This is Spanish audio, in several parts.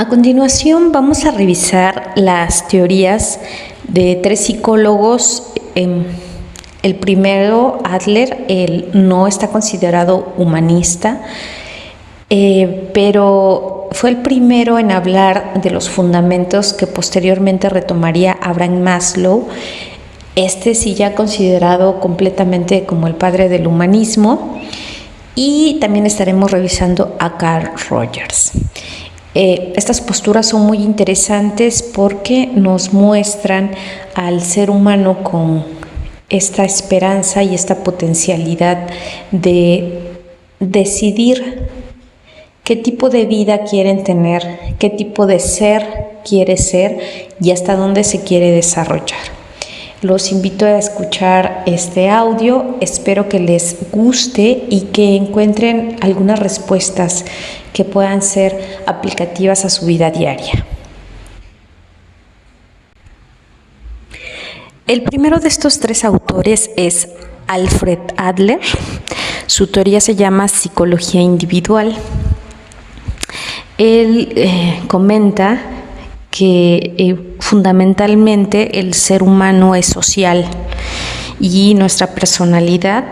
A continuación vamos a revisar las teorías de tres psicólogos. El primero, Adler, él no está considerado humanista, pero fue el primero en hablar de los fundamentos que posteriormente retomaría Abraham Maslow. Este sí ya considerado completamente como el padre del humanismo. Y también estaremos revisando a Carl Rogers. Estas posturas son muy interesantes porque nos muestran al ser humano con esta esperanza y esta potencialidad de decidir qué tipo de vida quieren tener, qué tipo de ser quiere ser y hasta dónde se quiere desarrollar. Los invito a escuchar este audio, espero que les guste y que encuentren algunas respuestas que puedan ser aplicativas a su vida diaria. El primero de estos tres autores es Alfred Adler. Su teoría se llama psicología individual. Él comenta que fundamentalmente el ser humano es social y nuestra personalidad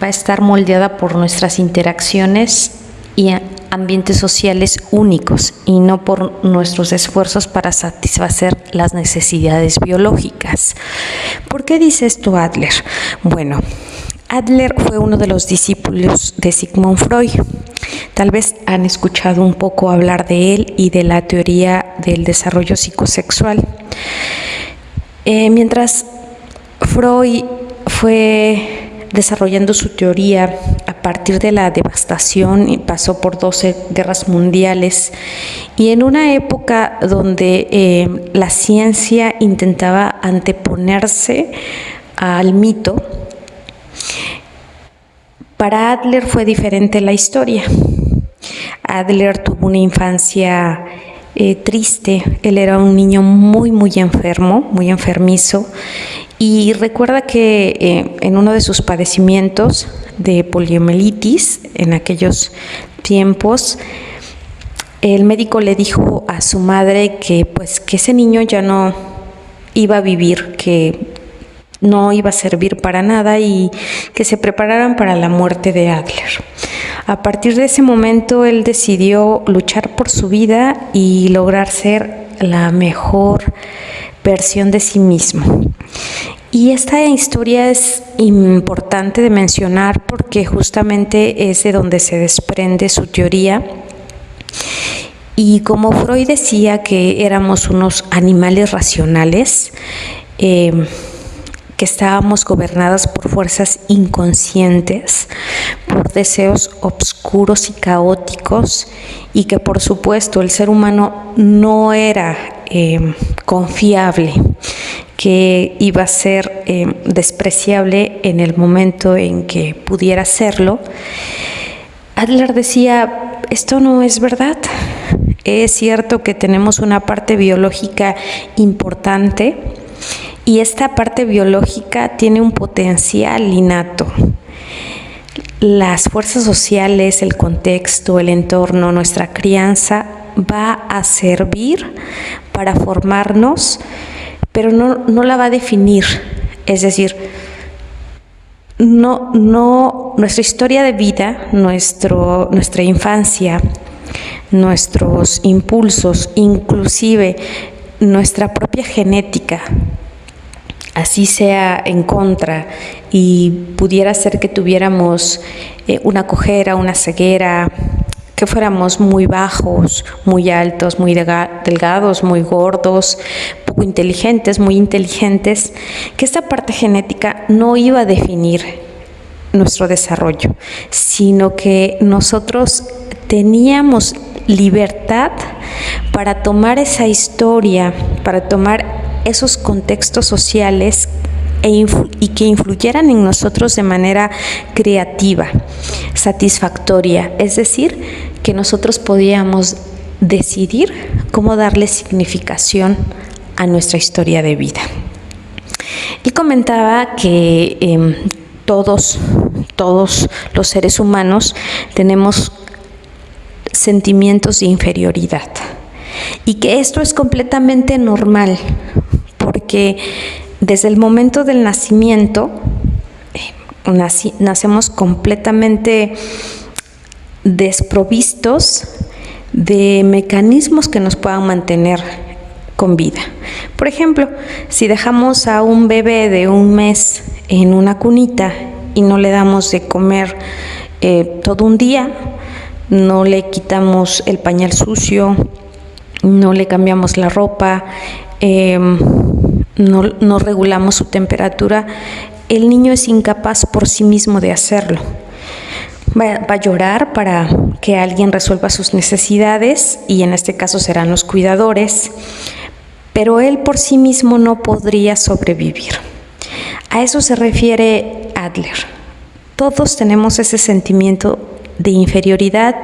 va a estar moldeada por nuestras interacciones y ambientes sociales únicos y no por nuestros esfuerzos para satisfacer las necesidades biológicas. ¿Por qué dice esto Adler? Bueno, Adler fue uno de los discípulos de Sigmund Freud. Tal vez han escuchado un poco hablar de él y de la teoría del desarrollo psicosexual. Mientras Freud fue desarrollando su teoría a partir de la devastación y pasó por 12 guerras mundiales y en una época donde la ciencia intentaba anteponerse al mito, para Adler fue diferente la historia. Adler tuvo una infancia triste, él era un niño muy enfermo, muy enfermizo, y recuerda que en uno de sus padecimientos de poliomielitis en aquellos tiempos, el médico le dijo a su madre que ese niño ya no iba a vivir, que no iba a servir para nada y que se prepararan para la muerte de Adler. A partir de ese momento él decidió luchar por su vida y lograr ser la mejor versión de sí mismo. Y esta historia es importante de mencionar porque justamente es de donde se desprende su teoría. Y como Freud decía que éramos unos animales racionales, que estábamos gobernadas por fuerzas inconscientes, por deseos obscuros y caóticos, y que por supuesto el ser humano no era confiable, que iba a ser despreciable en el momento en que pudiera hacerlo. Adler decía, esto no es verdad. Es cierto que tenemos una parte biológica importante, y esta parte biológica tiene un potencial innato. Las fuerzas sociales, el contexto, el entorno, nuestra crianza va a servir para formarnos, pero no la va a definir. Es decir, nuestra historia de vida, nuestra infancia, nuestros impulsos, inclusive nuestra propia genética, así sea en contra y pudiera ser que tuviéramos una cojera, una ceguera, que fuéramos muy bajos, muy altos, muy delgados, muy gordos, poco inteligentes, muy inteligentes, que esta parte genética no iba a definir nuestro desarrollo, sino que nosotros teníamos libertad para tomar esa historia, para tomar esos contextos sociales y que influyeran en nosotros de manera creativa, satisfactoria, es decir, que nosotros podíamos decidir cómo darle significación a nuestra historia de vida. Él comentaba que todos los seres humanos tenemos sentimientos de inferioridad. y que esto es completamente normal, porque desde el momento del nacimiento nacemos completamente desprovistos de mecanismos que nos puedan mantener con vida. Por ejemplo, si dejamos a un bebé de 1 mes en una cunita y no le damos de comer todo un día, no le quitamos el pañal sucio, no le cambiamos la ropa, no regulamos su temperatura, el niño es incapaz por sí mismo de hacerlo. Va a llorar para que alguien resuelva sus necesidades, y en este caso serán los cuidadores, pero él por sí mismo no podría sobrevivir. A eso se refiere Adler. Todos tenemos ese sentimiento de inferioridad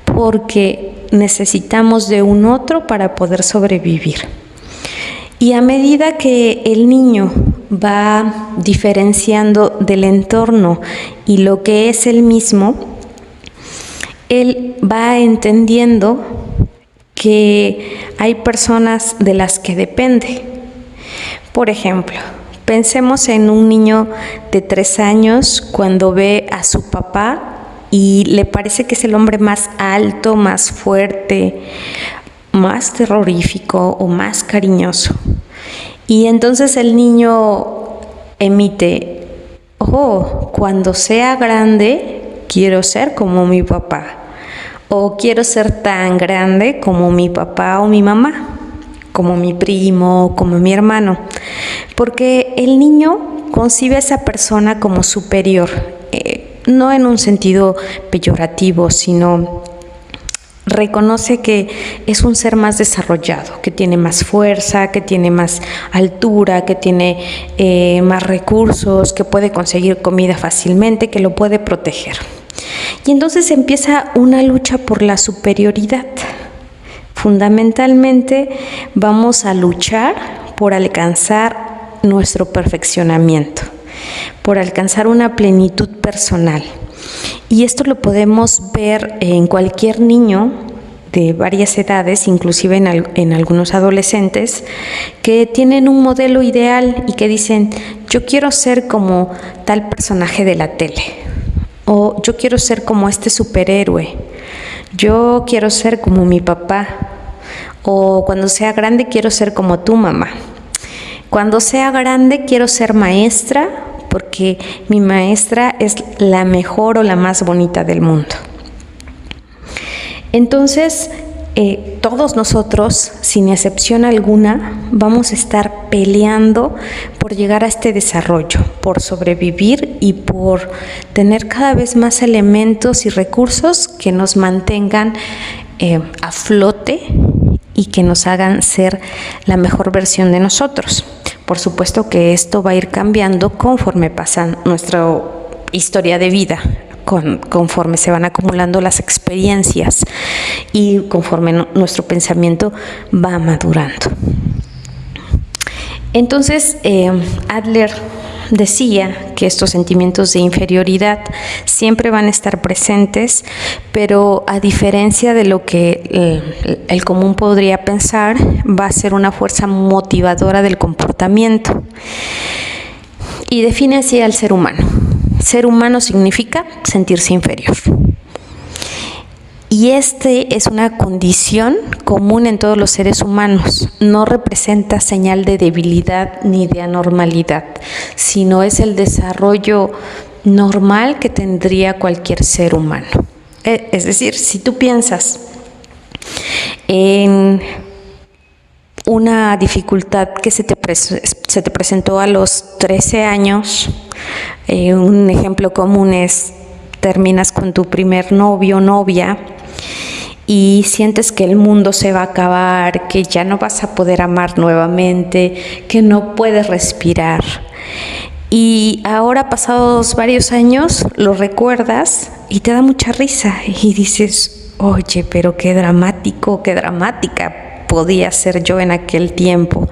porque necesitamos de un otro para poder sobrevivir. Y a medida que el niño va diferenciando del entorno y lo que es él mismo, él va entendiendo que hay personas de las que depende. Por ejemplo, pensemos en un niño de 3 años cuando ve a su papá y le parece que es el hombre más alto, más fuerte, más terrorífico o más cariñoso. Y entonces el niño emite: oh, cuando sea grande quiero ser como mi papá, o quiero ser tan grande como mi papá o mi mamá, como mi primo, como mi hermano, porque el niño concibe a esa persona como superior, no en un sentido peyorativo, sino reconoce que es un ser más desarrollado, que tiene más fuerza, que tiene más altura, que tiene más recursos, que puede conseguir comida fácilmente, que lo puede proteger. Y entonces empieza una lucha por la superioridad. Fundamentalmente vamos a luchar por alcanzar nuestro perfeccionamiento, por alcanzar una plenitud personal. Y esto lo podemos ver en cualquier niño de varias edades, inclusive en algunos adolescentes, que tienen un modelo ideal y que dicen: yo quiero ser como tal personaje de la tele, o yo quiero ser como este superhéroe, yo quiero ser como mi papá, o cuando sea grande quiero ser como tu mamá, cuando sea grande quiero ser maestra, porque mi maestra es la mejor o la más bonita del mundo. Entonces, todos nosotros, sin excepción alguna, vamos a estar peleando por llegar a este desarrollo, por sobrevivir y por tener cada vez más elementos y recursos que nos mantengan a flote y que nos hagan ser la mejor versión de nosotros. Por supuesto que esto va a ir cambiando conforme pasa nuestra historia de vida, conforme se van acumulando las experiencias y conforme nuestro pensamiento va madurando. Entonces, Adler decía que estos sentimientos de inferioridad siempre van a estar presentes, pero a diferencia de lo que el común podría pensar, va a ser una fuerza motivadora del comportamiento. Y define así al ser humano. Ser humano significa sentirse inferior. Y es una condición común en todos los seres humanos. No representa señal de debilidad ni de anormalidad, sino es el desarrollo normal que tendría cualquier ser humano. Es decir, si tú piensas en una dificultad que se te presentó a los 13 años, un ejemplo común es: terminas con tu primer novio o novia y sientes que el mundo se va a acabar, que ya no vas a poder amar nuevamente, que no puedes respirar. Y ahora, pasados varios años, lo recuerdas y te da mucha risa y dices: oye, pero qué dramático, qué dramática podía ser yo en aquel tiempo.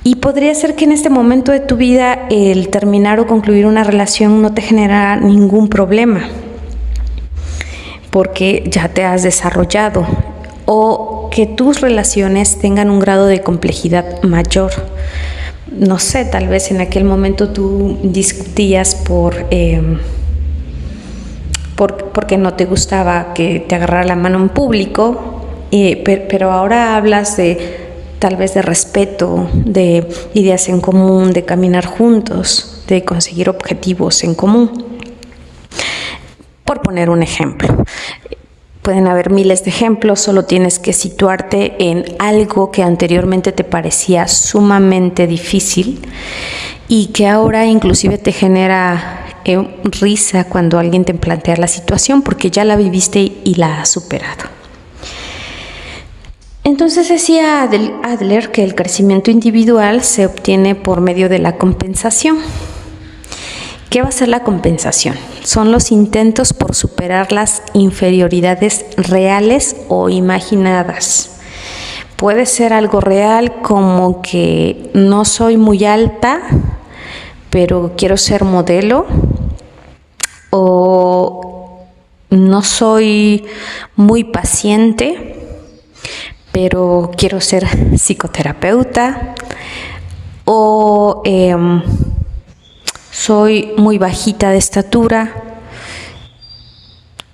Y podría ser que en este momento de tu vida el terminar o concluir una relación no te generara ningún problema, porque ya te has desarrollado, o que tus relaciones tengan un grado de complejidad mayor. No sé, tal vez en aquel momento tú discutías porque no te gustaba que te agarrara la mano en público, pero ahora hablas tal vez de respeto, de ideas en común, de caminar juntos, de conseguir objetivos en común. Por poner un ejemplo. Pueden haber miles de ejemplos, solo tienes que situarte en algo que anteriormente te parecía sumamente difícil y que ahora inclusive te genera risa cuando alguien te plantea la situación porque ya la viviste y la has superado. Entonces decía Adler que el crecimiento individual se obtiene por medio de la compensación. ¿Qué va a ser la compensación? Son los intentos por superar las inferioridades reales o imaginadas. Puede ser algo real como que no soy muy alta, pero quiero ser modelo, o no soy muy paciente, pero quiero ser psicoterapeuta, o soy muy bajita de estatura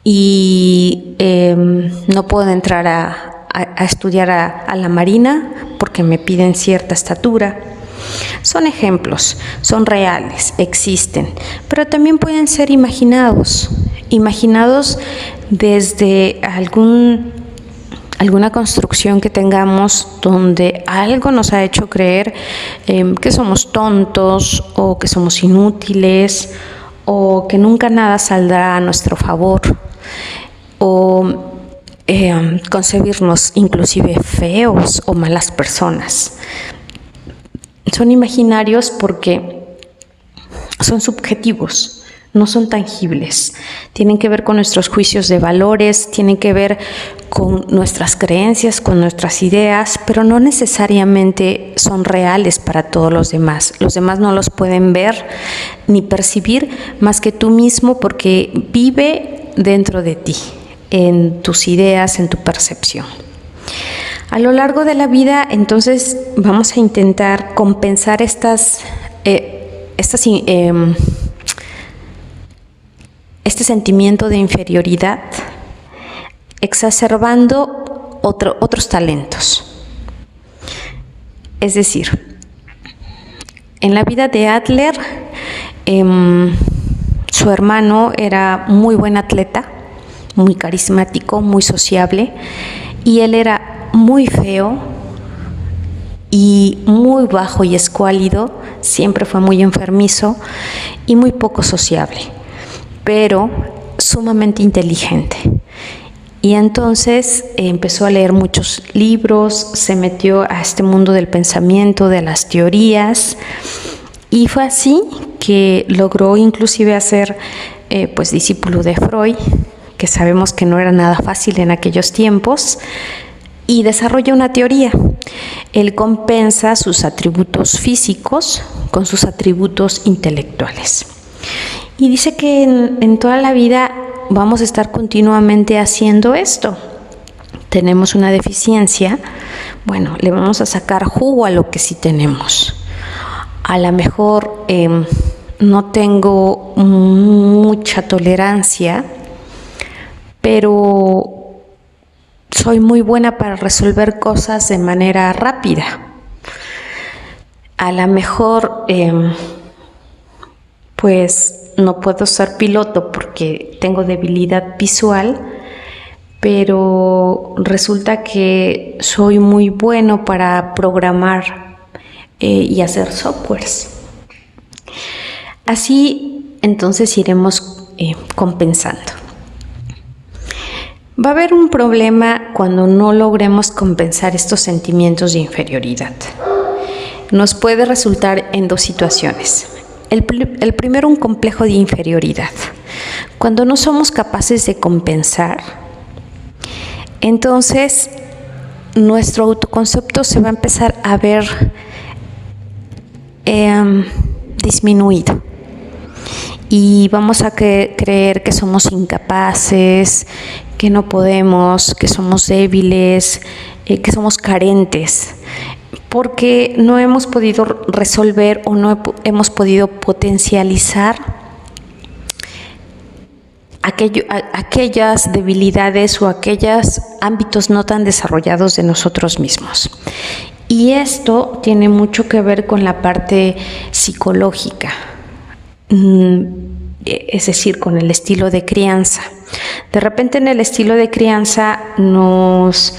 y no puedo entrar a estudiar a la Marina porque me piden cierta estatura. Son ejemplos, son reales, existen, pero también pueden ser imaginados desde alguna construcción que tengamos donde algo nos ha hecho creer que somos tontos o que somos inútiles o que nunca nada saldrá a nuestro favor o concebirnos inclusive feos o malas personas. Son imaginarios porque son subjetivos. No son tangibles, tienen que ver con nuestros juicios de valores, tienen que ver con nuestras creencias, con nuestras ideas, pero no necesariamente son reales para todos los demás. Los demás no los pueden ver ni percibir más que tú mismo porque vive dentro de ti, en tus ideas, en tu percepción. A lo largo de la vida, entonces, vamos a intentar compensar este sentimiento de inferioridad, exacerbando otros talentos. Es decir, en la vida de Adler, su hermano era muy buen atleta, muy carismático, muy sociable, y él era muy feo y muy bajo y escuálido, siempre fue muy enfermizo y muy poco sociable, pero sumamente inteligente. Y entonces empezó a leer muchos libros, se metió a este mundo del pensamiento, de las teorías, y fue así que logró inclusive ser discípulo de Freud, que sabemos que no era nada fácil en aquellos tiempos, y desarrolla una teoría. Él compensa sus atributos físicos con sus atributos intelectuales. Y dice que en toda la vida vamos a estar continuamente haciendo esto. Tenemos una deficiencia, bueno, le vamos a sacar jugo a lo que sí tenemos. A lo mejor no tengo mucha tolerancia, pero soy muy buena para resolver cosas de manera rápida. A lo mejor no puedo ser piloto porque tengo debilidad visual, pero resulta que soy muy bueno para programar y hacer softwares. Así entonces iremos compensando. Va a haber un problema cuando no logremos compensar estos sentimientos de inferioridad. Nos puede resultar en dos situaciones. El primero, un complejo de inferioridad. Cuando no somos capaces de compensar, entonces nuestro autoconcepto se va a empezar a ver disminuido. Y vamos a creer que somos incapaces, que no podemos, que somos débiles, que somos carentes, porque no hemos podido resolver o no hemos podido potencializar aquellas debilidades o aquellos ámbitos no tan desarrollados de nosotros mismos. Y esto tiene mucho que ver con la parte psicológica, es decir, con el estilo de crianza. De repente en el estilo de crianza nos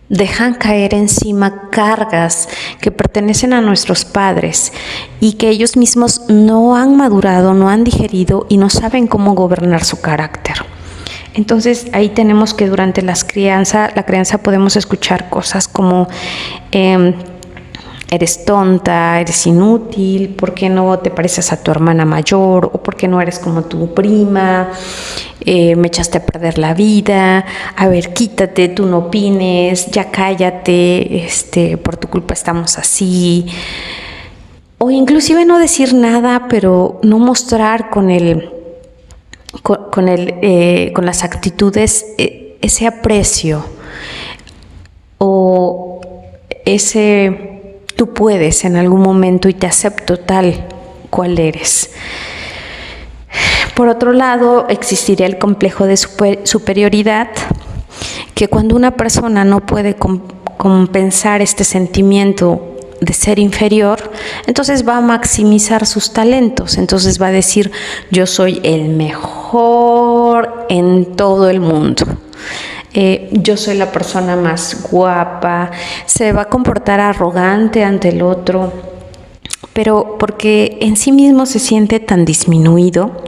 dejan caer encima cargas que pertenecen a nuestros padres y que ellos mismos no han madurado, no han digerido y no saben cómo gobernar su carácter. Entonces ahí tenemos que durante la crianza podemos escuchar cosas como eres tonta, eres inútil, ¿por qué no te pareces a tu hermana mayor? ¿O por qué no eres como tu prima? Me echaste a perder la vida, a ver, quítate, tú no opines, ya cállate, por tu culpa estamos así. O inclusive no decir nada, pero no mostrar con las actitudes ese aprecio o ese tú puedes en algún momento y te acepto tal cual eres. Por otro lado, existiría el complejo de superioridad, que cuando una persona no puede compensar este sentimiento de ser inferior, entonces va a maximizar sus talentos, entonces va a decir yo soy el mejor en todo el mundo. Yo soy la persona más guapa, se va a comportar arrogante ante el otro, pero porque en sí mismo se siente tan disminuido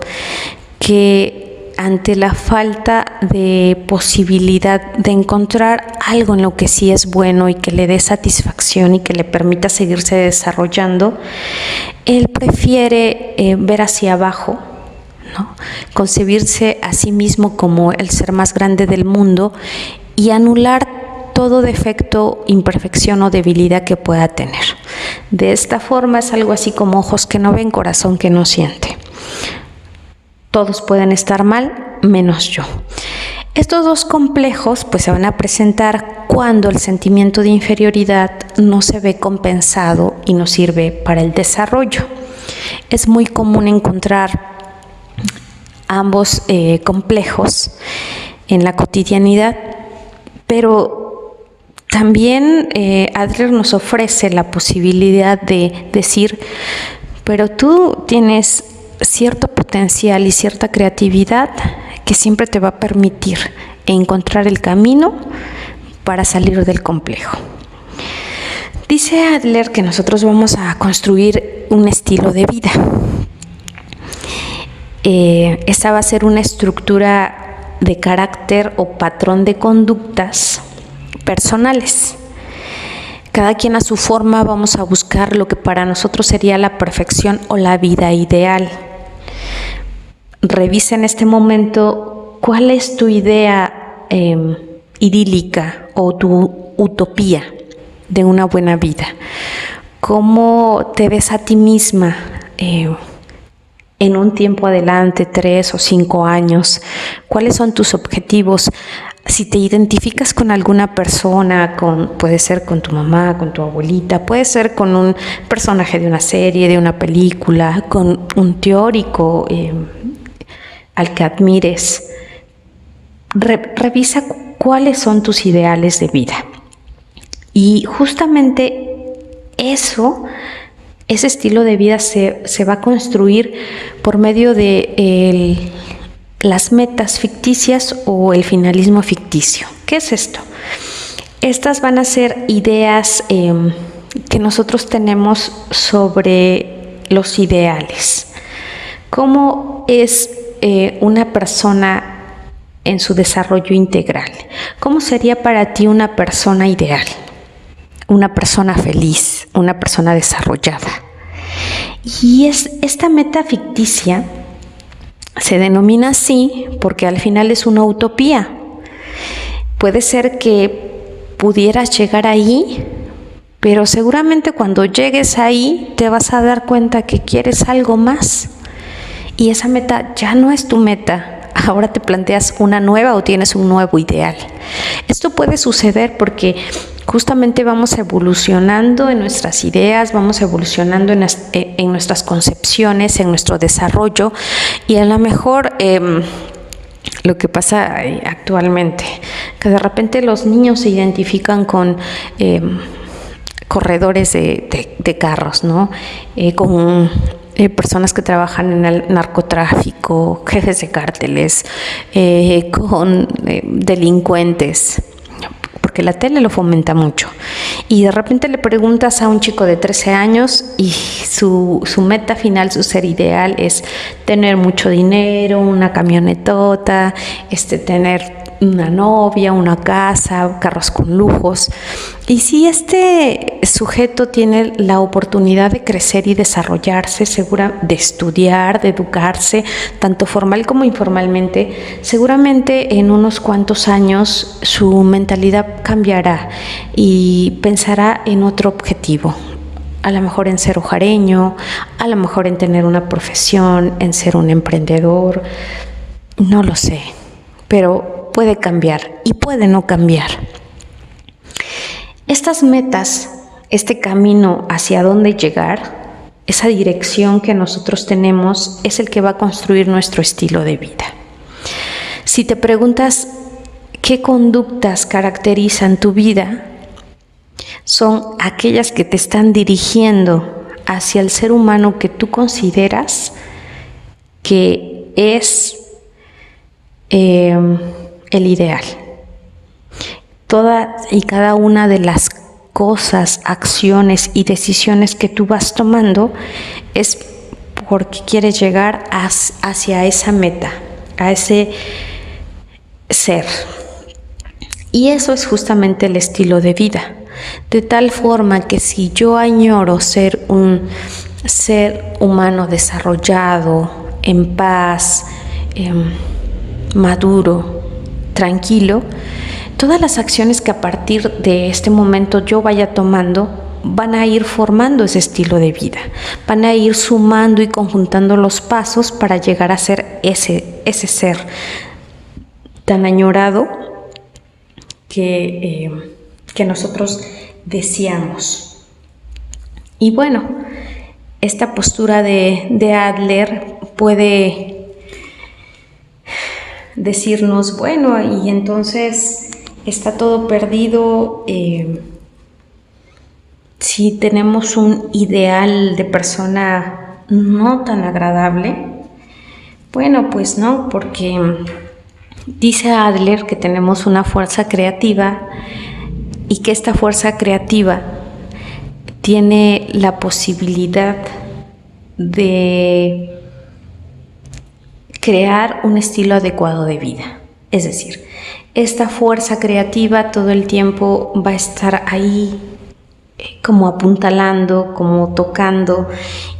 que ante la falta de posibilidad de encontrar algo en lo que sí es bueno y que le dé satisfacción y que le permita seguirse desarrollando, él prefiere ver hacia abajo, ¿no? Concebirse a sí mismo como el ser más grande del mundo y anular todo defecto, imperfección o debilidad que pueda tener. De esta forma es algo así como ojos que no ven, corazón que no siente. Todos pueden estar mal, menos yo. Estos dos complejos pues se van a presentar cuando el sentimiento de inferioridad no se ve compensado y no sirve para el desarrollo. Es muy común encontrar ambos complejos en la cotidianidad, pero también Adler nos ofrece la posibilidad de decir, pero tú tienes cierto potencial y cierta creatividad que siempre te va a permitir encontrar el camino para salir del complejo. Dice Adler que nosotros vamos a construir un estilo de vida. Esa va a ser una estructura de carácter o patrón de conductas personales. Cada quien a su forma vamos a buscar lo que para nosotros sería la perfección o la vida ideal. Revisa en este momento cuál es tu idea idílica o tu utopía de una buena vida. ¿Cómo te ves a ti misma en un tiempo adelante, 3 o 5 años? ¿Cuáles son tus objetivos? Si te identificas con alguna persona, puede ser con tu mamá, con tu abuelita, puede ser con un personaje de una serie, de una película, con un teórico al que admires, revisa cuáles son tus ideales de vida. Y justamente ese estilo de vida se va a construir por medio de las metas ficticias o el finalismo ficticio. ¿Qué es esto? Estas van a ser ideas que nosotros tenemos sobre los ideales. ¿Cómo es una persona en su desarrollo integral? ¿Cómo sería para ti una persona ideal? Una persona feliz, una persona desarrollada. Y esta meta ficticia se denomina así porque al final es una utopía. Puede ser que pudieras llegar ahí, pero seguramente cuando llegues ahí te vas a dar cuenta que quieres algo más. Y esa meta ya no es tu meta ahora te planteas una nueva o tienes un nuevo ideal. Esto puede suceder porque justamente vamos evolucionando en nuestras ideas, vamos evolucionando en nuestras concepciones, en nuestro desarrollo, y a lo mejor lo que pasa actualmente, que de repente los niños se identifican con corredores de carros, ¿no? Con personas que trabajan en el narcotráfico, jefes de cárteles, con delincuentes, porque la tele lo fomenta mucho. Y de repente le preguntas a un chico de 13 años y su meta final, su ser ideal es tener mucho dinero, una camionetota, tener una novia, una casa, carros con lujos. Y si este sujeto tiene la oportunidad de crecer y desarrollarse, de estudiar, de educarse, tanto formal como informalmente, seguramente en unos cuantos años su mentalidad cambiará y pensará en otro objetivo. A lo mejor en ser hogareño, a lo mejor en tener una profesión, en ser un emprendedor, no lo sé, pero puede cambiar y puede no cambiar. Estas metas, este camino hacia dónde llegar, esa dirección que nosotros tenemos es el que va a construir nuestro estilo de vida. Si te preguntas qué conductas caracterizan tu vida, son aquellas que te están dirigiendo hacia el ser humano que tú consideras que es el ideal. Todas y cada una de las cosas, acciones y decisiones que tú vas tomando es porque quieres llegar hacia esa meta, a ese ser. Y eso es justamente el estilo de vida. De tal forma que si yo añoro ser un ser humano desarrollado, en paz, maduro, tranquilo, todas las acciones que a partir de este momento yo vaya tomando van a ir formando ese estilo de vida, van a ir sumando y conjuntando los pasos para llegar a ser ese ser tan añorado que nosotros deseamos. Y bueno, esta postura de Adler puede decirnos, bueno, y entonces está todo perdido si tenemos un ideal de persona no tan agradable. Bueno, pues no, porque dice Adler que tenemos una fuerza creativa y que esta fuerza creativa tiene la posibilidad de crear un estilo adecuado de vida. Es decir, esta fuerza creativa todo el tiempo va a estar ahí como apuntalando, como tocando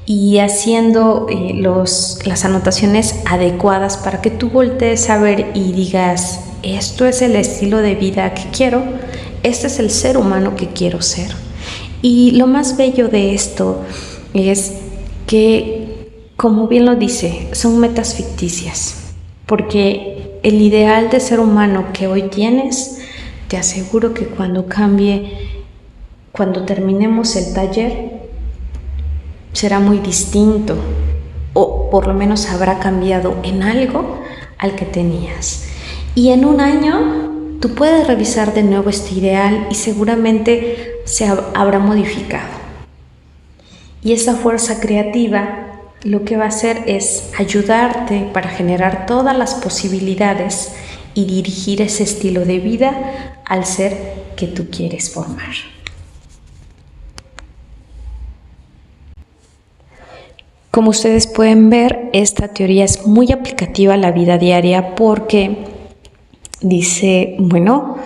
y haciendo las anotaciones adecuadas para que tú voltees a ver y digas, esto es el estilo de vida que quiero, este es el ser humano que quiero ser. Y lo más bello de esto es que, como bien lo dice, son metas ficticias, porque el ideal de ser humano que hoy tienes, te aseguro que cuando terminemos el taller, será muy distinto, o por lo menos habrá cambiado en algo al que tenías. Y en un año tú puedes revisar de nuevo este ideal y seguramente se habrá modificado. Y esa fuerza creativa lo que va a hacer es ayudarte para generar todas las posibilidades y dirigir ese estilo de vida al ser que tú quieres formar. Como ustedes pueden ver, esta teoría es muy aplicativa a la vida diaria porque dice, bueno,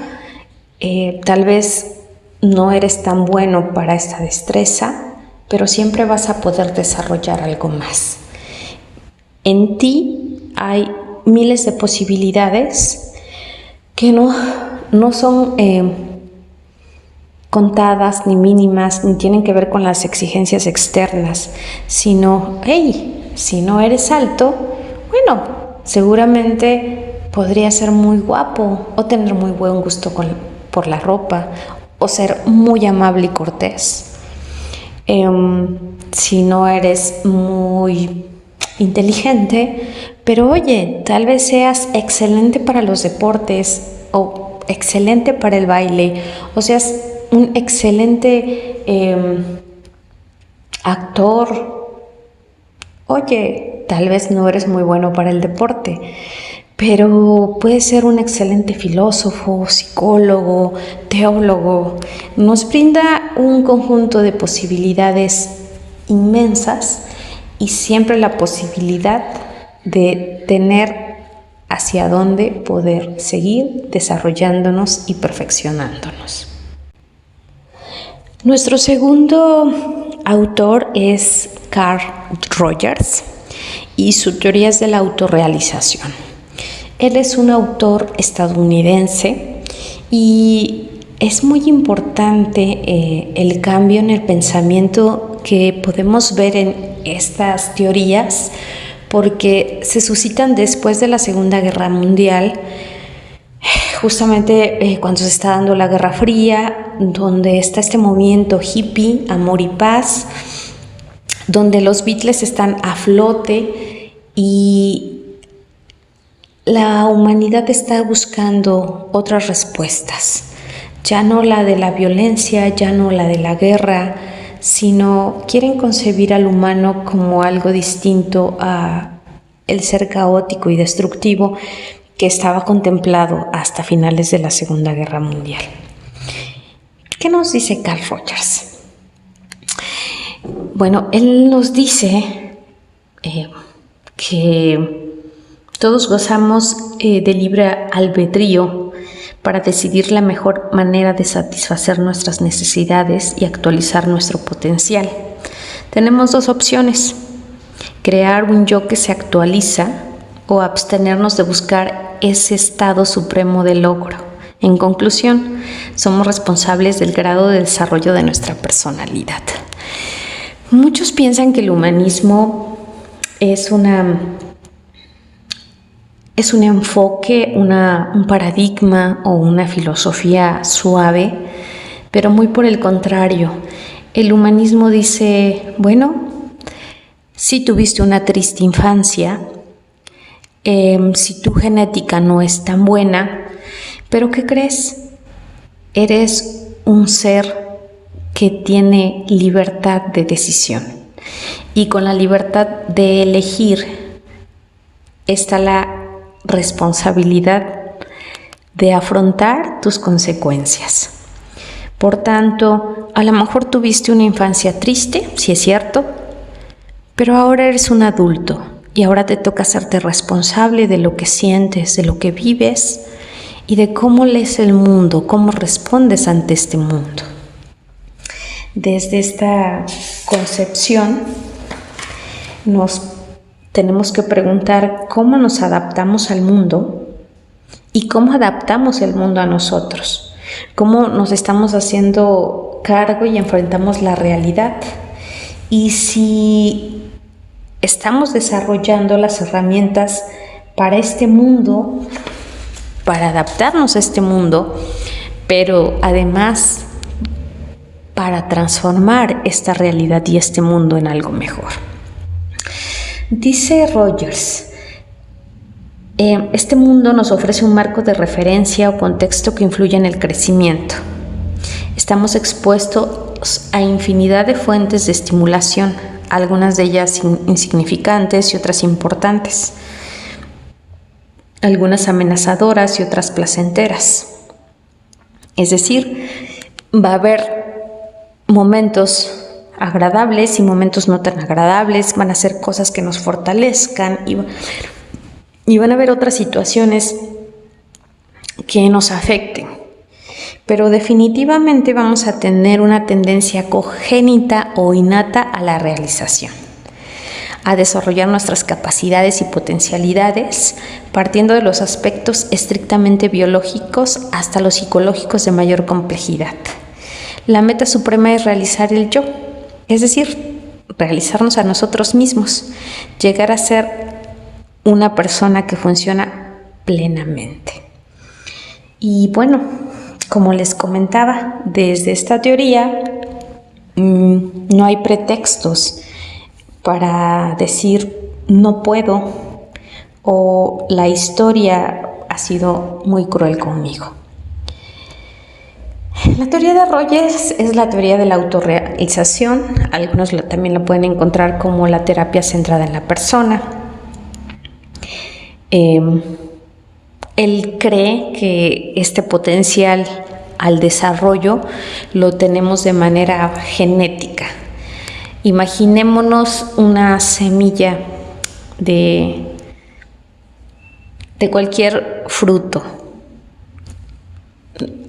tal vez no eres tan bueno para esta destreza, pero siempre vas a poder desarrollar algo más. En ti hay miles de posibilidades que no son contadas, ni mínimas, ni tienen que ver con las exigencias externas, sino, hey, si no eres alto, bueno, seguramente podría ser muy guapo o tener muy buen gusto por la ropa o ser muy amable y cortés. Si no eres muy inteligente, pero oye, tal vez seas excelente para los deportes o excelente para el baile, o seas un excelente actor. Oye, tal vez no eres muy bueno para el deporte, pero puedes ser un excelente filósofo, psicólogo, teólogo. Nos brinda un conjunto de posibilidades inmensas y siempre la posibilidad de tener hacia dónde poder seguir desarrollándonos y perfeccionándonos. Nuestro segundo autor es Carl Rogers y su teoría es de la autorrealización. Él es un autor estadounidense y es muy importante el cambio en el pensamiento que podemos ver en estas teorías porque se suscitan después de la Segunda Guerra Mundial, justamente cuando se está dando la Guerra Fría, donde está este movimiento hippie, amor y paz, donde los Beatles están a flote y la humanidad está buscando otras respuestas, ya no la de la violencia, ya no la de la guerra, sino quieren concebir al humano como algo distinto a el ser caótico y destructivo que estaba contemplado hasta finales de la Segunda Guerra Mundial. ¿Qué nos dice Carl Rogers? Bueno, él nos dice que todos gozamos de libre albedrío para decidir la mejor manera de satisfacer nuestras necesidades y actualizar nuestro potencial. Tenemos dos opciones: crear un yo que se actualiza o abstenernos de buscar ese estado supremo de logro. En conclusión, somos responsables del grado de desarrollo de nuestra personalidad. Muchos piensan que el humanismo es un enfoque, un paradigma o una filosofía suave, pero muy por el contrario. El humanismo dice, bueno, si tuviste una triste infancia, si tu genética no es tan buena, pero ¿qué crees? Eres un ser que tiene libertad de decisión y con la libertad de elegir está la responsabilidad de afrontar tus consecuencias. Por tanto, a lo mejor tuviste una infancia triste, sí es cierto, pero ahora eres un adulto y ahora te toca hacerte responsable de lo que sientes, de lo que vives y de cómo lees el mundo, cómo respondes ante este mundo. Desde esta concepción nos tenemos que preguntar cómo nos adaptamos al mundo y cómo adaptamos el mundo a nosotros, cómo nos estamos haciendo cargo y enfrentamos la realidad y si estamos desarrollando las herramientas para este mundo, para adaptarnos a este mundo, pero además para transformar esta realidad y este mundo en algo mejor. Dice Rogers, este mundo nos ofrece un marco de referencia o contexto que influye en el crecimiento. Estamos expuestos a infinidad de fuentes de estimulación, algunas de ellas insignificantes y otras importantes, algunas amenazadoras y otras placenteras. Es decir, va a haber momentos agradables y momentos no tan agradables, van a ser cosas que nos fortalezcan y van a haber otras situaciones que nos afecten. Pero definitivamente vamos a tener una tendencia congénita o innata a la realización, a desarrollar nuestras capacidades y potencialidades, partiendo de los aspectos estrictamente biológicos hasta los psicológicos de mayor complejidad. La meta suprema es realizar el yo, es decir, realizarnos a nosotros mismos, llegar a ser una persona que funciona plenamente. Y bueno, como les comentaba, desde esta teoría no hay pretextos para decir no puedo o la historia ha sido muy cruel conmigo. La teoría de Rogers es la teoría de la autorrealización. Algunos también la pueden encontrar como la terapia centrada en la persona. Él cree que este potencial al desarrollo lo tenemos de manera genética. Imaginémonos una semilla de cualquier fruto.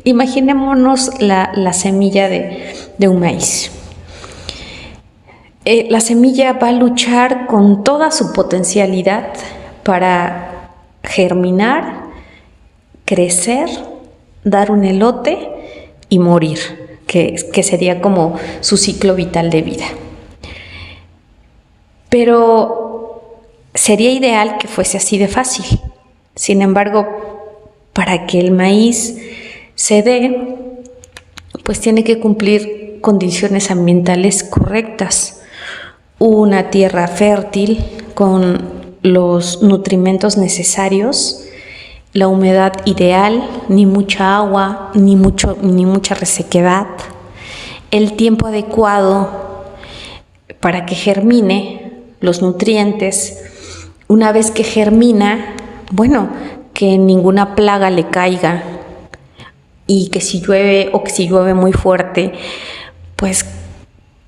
Imaginémonos la semilla de un maíz. La semilla va a luchar con toda su potencialidad para germinar, crecer, dar un elote y morir, que sería como su ciclo vital de vida. Pero sería ideal que fuese así de fácil. Sin embargo, para que el maíz se dé, pues tiene que cumplir condiciones ambientales correctas. Una tierra fértil con los nutrimentos necesarios, la humedad ideal, ni mucha agua, ni mucha resequedad, el tiempo adecuado para que germine, los nutrientes. Una vez que germina, bueno, que ninguna plaga le caiga y que si llueve o que si llueve muy fuerte, pues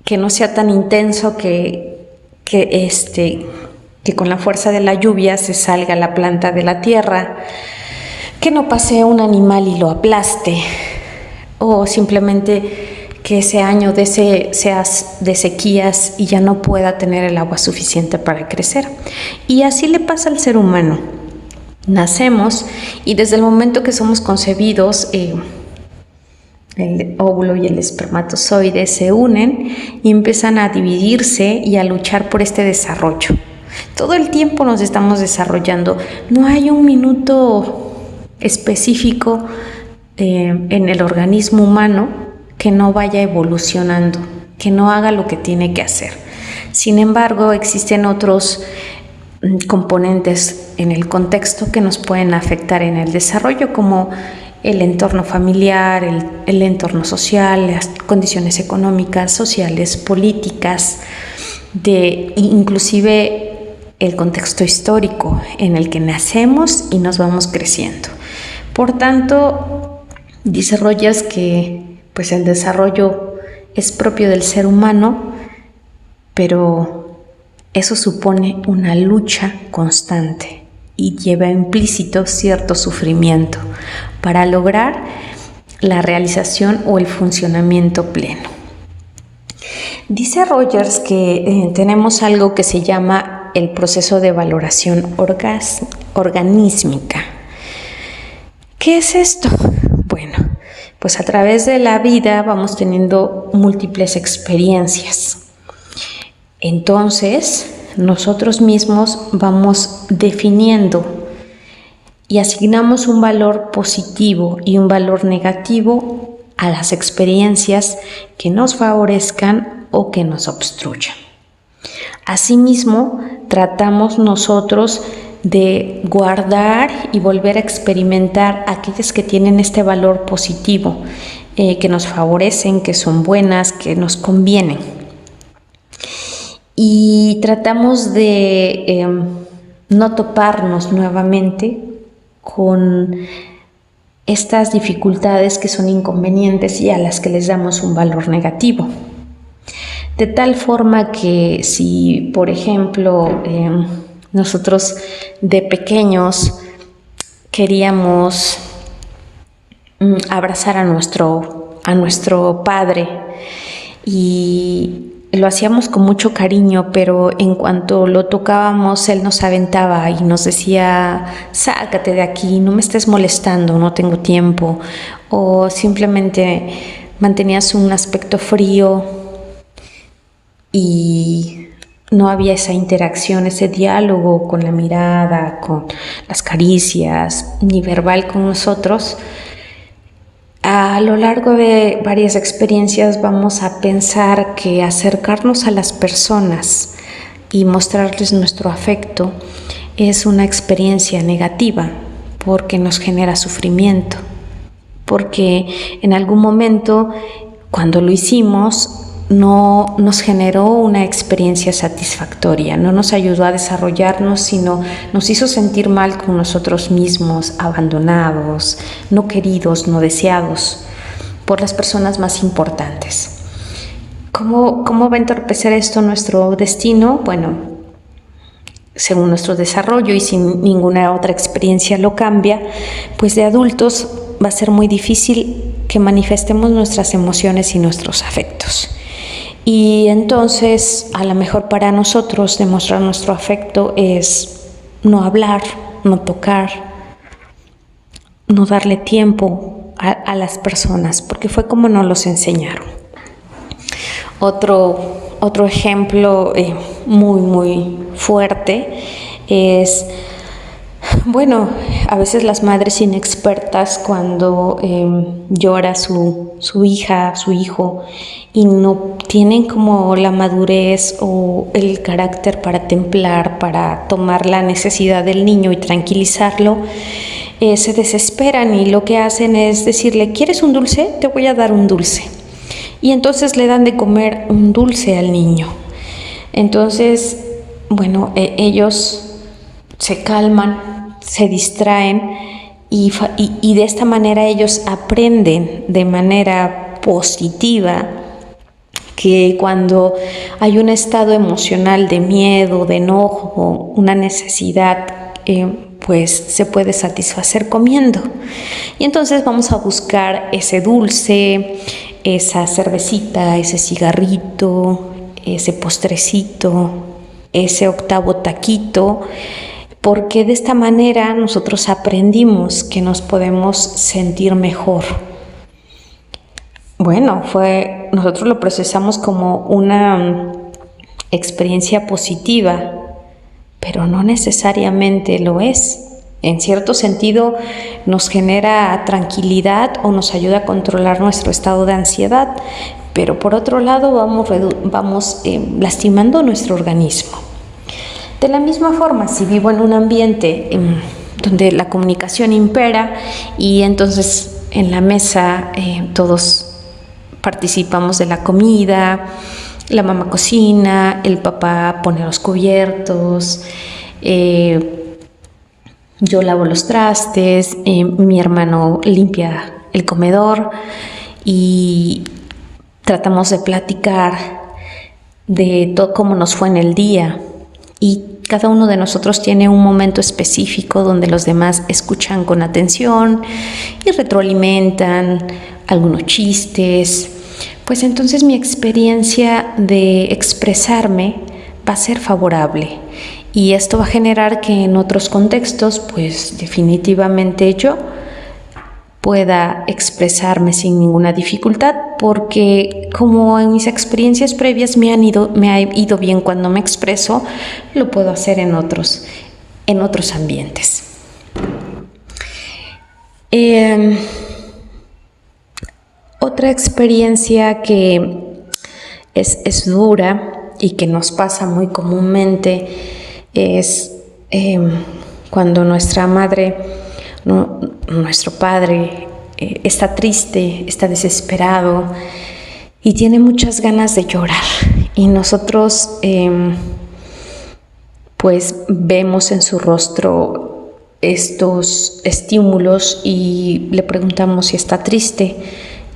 que no sea tan intenso que con la fuerza de la lluvia se salga la planta de la tierra, que no pase un animal y lo aplaste, o simplemente que ese año sea de sequías y ya no pueda tener el agua suficiente para crecer. Y así le pasa al ser humano. Nacemos y desde el momento que somos concebidos, el óvulo y el espermatozoide se unen y empiezan a dividirse y a luchar por este desarrollo. Todo el tiempo nos estamos desarrollando. No hay un minuto específico en el organismo humano que no vaya evolucionando, que no haga lo que tiene que hacer. Sin embargo, existen otros componentes en el contexto que nos pueden afectar en el desarrollo, como el entorno familiar, el entorno social, las condiciones económicas, sociales, políticas, inclusive el contexto histórico en el que nacemos y nos vamos creciendo. Por tanto, dice Rogers que pues el desarrollo es propio del ser humano, pero eso supone una lucha constante y lleva implícito cierto sufrimiento para lograr la realización o el funcionamiento pleno. Dice Rogers que tenemos algo que se llama el proceso de valoración organísmica. ¿Qué es esto? Bueno, pues a través de la vida vamos teniendo múltiples experiencias. Entonces, nosotros mismos vamos definiendo y asignamos un valor positivo y un valor negativo a las experiencias que nos favorezcan o que nos obstruyan. Asimismo, tratamos nosotros de guardar y volver a experimentar aquellas que tienen este valor positivo, que nos favorecen, que son buenas, que nos convienen. Y tratamos de no toparnos nuevamente con estas dificultades que son inconvenientes y a las que les damos un valor negativo. De tal forma que si, por ejemplo, nosotros de pequeños queríamos abrazar a nuestro padre y lo hacíamos con mucho cariño, pero en cuanto lo tocábamos, él nos aventaba y nos decía: sácate de aquí, no me estés molestando, no tengo tiempo. O simplemente mantenías un aspecto frío y no había esa interacción, ese diálogo con la mirada, con las caricias, ni verbal con nosotros. A lo largo de varias experiencias vamos a pensar que acercarnos a las personas y mostrarles nuestro afecto es una experiencia negativa porque nos genera sufrimiento, porque en algún momento cuando lo hicimos no nos generó una experiencia satisfactoria, no nos ayudó a desarrollarnos, sino nos hizo sentir mal con nosotros mismos, abandonados, no queridos, no deseados por las personas más importantes. ¿Cómo va a entorpecer esto nuestro destino? Bueno, según nuestro desarrollo y sin ninguna otra experiencia lo cambia, pues de adultos va a ser muy difícil que manifestemos nuestras emociones y nuestros afectos. Y entonces, a lo mejor para nosotros demostrar nuestro afecto es no hablar, no tocar, no darle tiempo a las personas, porque fue como nos los enseñaron. Otro ejemplo muy fuerte es, bueno, a veces las madres inexpertas cuando llora su hija, su hijo, y no tienen como la madurez o el carácter para templar, para tomar la necesidad del niño y tranquilizarlo, se desesperan y lo que hacen es decirle, ¿quieres un dulce? Te voy a dar un dulce. Y entonces le dan de comer un dulce al niño. Entonces, bueno, ellos se calman, se distraen y de esta manera ellos aprenden de manera positiva que cuando hay un estado emocional de miedo, de enojo, una necesidad, pues se puede satisfacer comiendo. Y entonces vamos a buscar ese dulce, esa cervecita, ese cigarrito, ese postrecito, ese octavo taquito, porque de esta manera nosotros aprendimos que nos podemos sentir mejor. Bueno, nosotros lo procesamos como una experiencia positiva, pero no necesariamente lo es. En cierto sentido nos genera tranquilidad o nos ayuda a controlar nuestro estado de ansiedad, pero por otro lado vamos lastimando nuestro organismo. De la misma forma, si vivo en un ambiente donde la comunicación impera y entonces en la mesa todos participamos de la comida, la mamá cocina, el papá pone los cubiertos, yo lavo los trastes, mi hermano limpia el comedor y tratamos de platicar de todo cómo nos fue en el día. Y cada uno de nosotros tiene un momento específico donde los demás escuchan con atención y retroalimentan algunos chistes. Pues entonces mi experiencia de expresarme va a ser favorable y esto va a generar que en otros contextos, pues definitivamente yo pueda expresarme sin ninguna dificultad, porque como en mis experiencias previas me ha ido bien cuando me expreso, lo puedo hacer en otros ambientes. Otra experiencia que es dura y que nos pasa muy comúnmente es cuando nuestra madre, nuestro padre está triste, está desesperado y tiene muchas ganas de llorar y nosotros pues vemos en su rostro estos estímulos y le preguntamos si está triste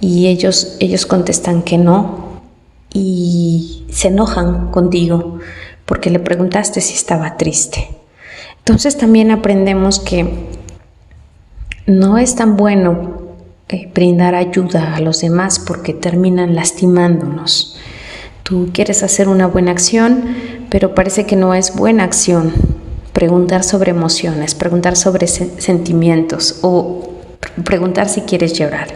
y ellos contestan que no y se enojan contigo porque le preguntaste si estaba triste. Entonces también aprendemos que no es tan bueno brindar ayuda a los demás porque terminan lastimándonos. Tú quieres hacer una buena acción, pero parece que no es buena acción preguntar sobre emociones, preguntar sobre sentimientos o preguntar si quieres llorar.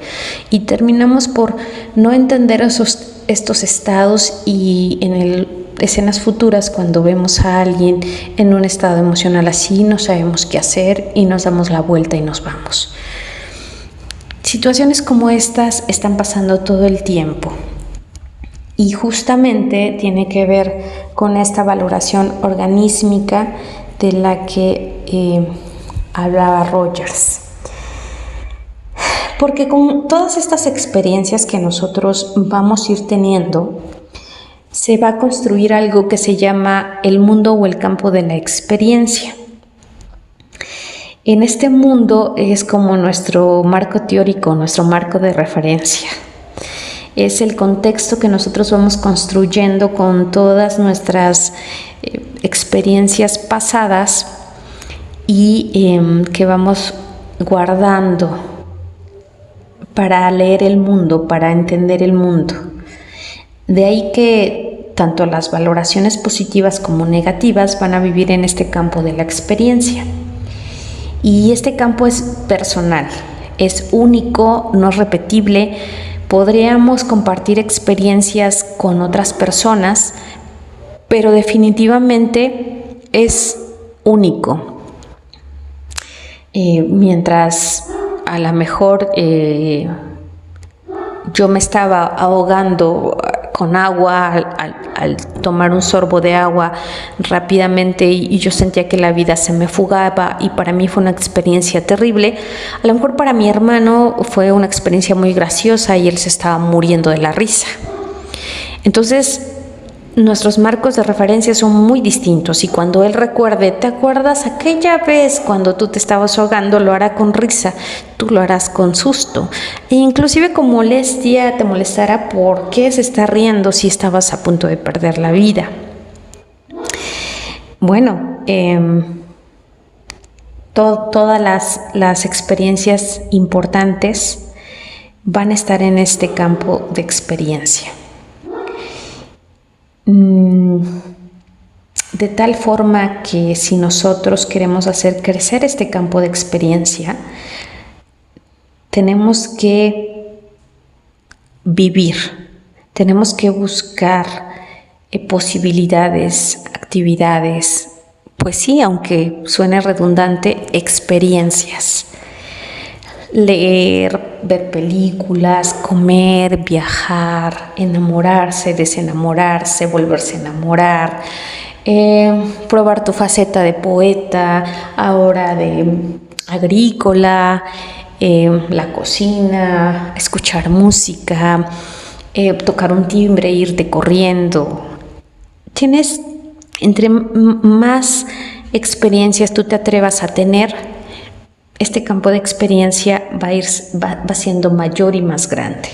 Y terminamos por no entender estos estados y en el escenas futuras, cuando vemos a alguien en un estado emocional así, no sabemos qué hacer y nos damos la vuelta y nos vamos. Situaciones como estas están pasando todo el tiempo y justamente tiene que ver con esta valoración organísmica de la que hablaba Rogers. Porque con todas estas experiencias que nosotros vamos a ir teniendo, se va a construir algo que se llama el mundo o el campo de la experiencia. En este mundo es como nuestro marco teórico, nuestro marco de referencia. Es el contexto que nosotros vamos construyendo con todas nuestras experiencias pasadas y que vamos guardando para leer el mundo, para entender el mundo. De ahí que tanto las valoraciones positivas como negativas van a vivir en este campo de la experiencia. Y este campo es personal, es único, no es repetible. Podríamos compartir experiencias con otras personas, pero definitivamente es único. Mientras a lo mejor yo me estaba ahogando con agua al tomar un sorbo de agua rápidamente y yo sentía que la vida se me fugaba y para mí fue una experiencia terrible. A lo mejor para mi hermano fue una experiencia muy graciosa y él se estaba muriendo de la risa. Entonces, nuestros marcos de referencia son muy distintos y cuando él recuerde, ¿te acuerdas aquella vez cuando tú te estabas ahogando? Lo hará con risa, tú lo harás con susto e inclusive con molestia, te molestará por qué se está riendo si estabas a punto de perder la vida. Bueno, todas las experiencias importantes van a estar en este campo de experiencia. De tal forma que si nosotros queremos hacer crecer este campo de experiencia, tenemos que vivir, tenemos que buscar posibilidades, actividades, pues sí, aunque suene redundante, experiencias. Leer, ver películas, comer, viajar, enamorarse, desenamorarse, volverse a enamorar, probar tu faceta de poeta, ahora de agrícola, la cocina, escuchar música, tocar un timbre, irte corriendo. Entre más experiencias tú te atrevas a tener, este campo de experiencia va siendo mayor y más grande.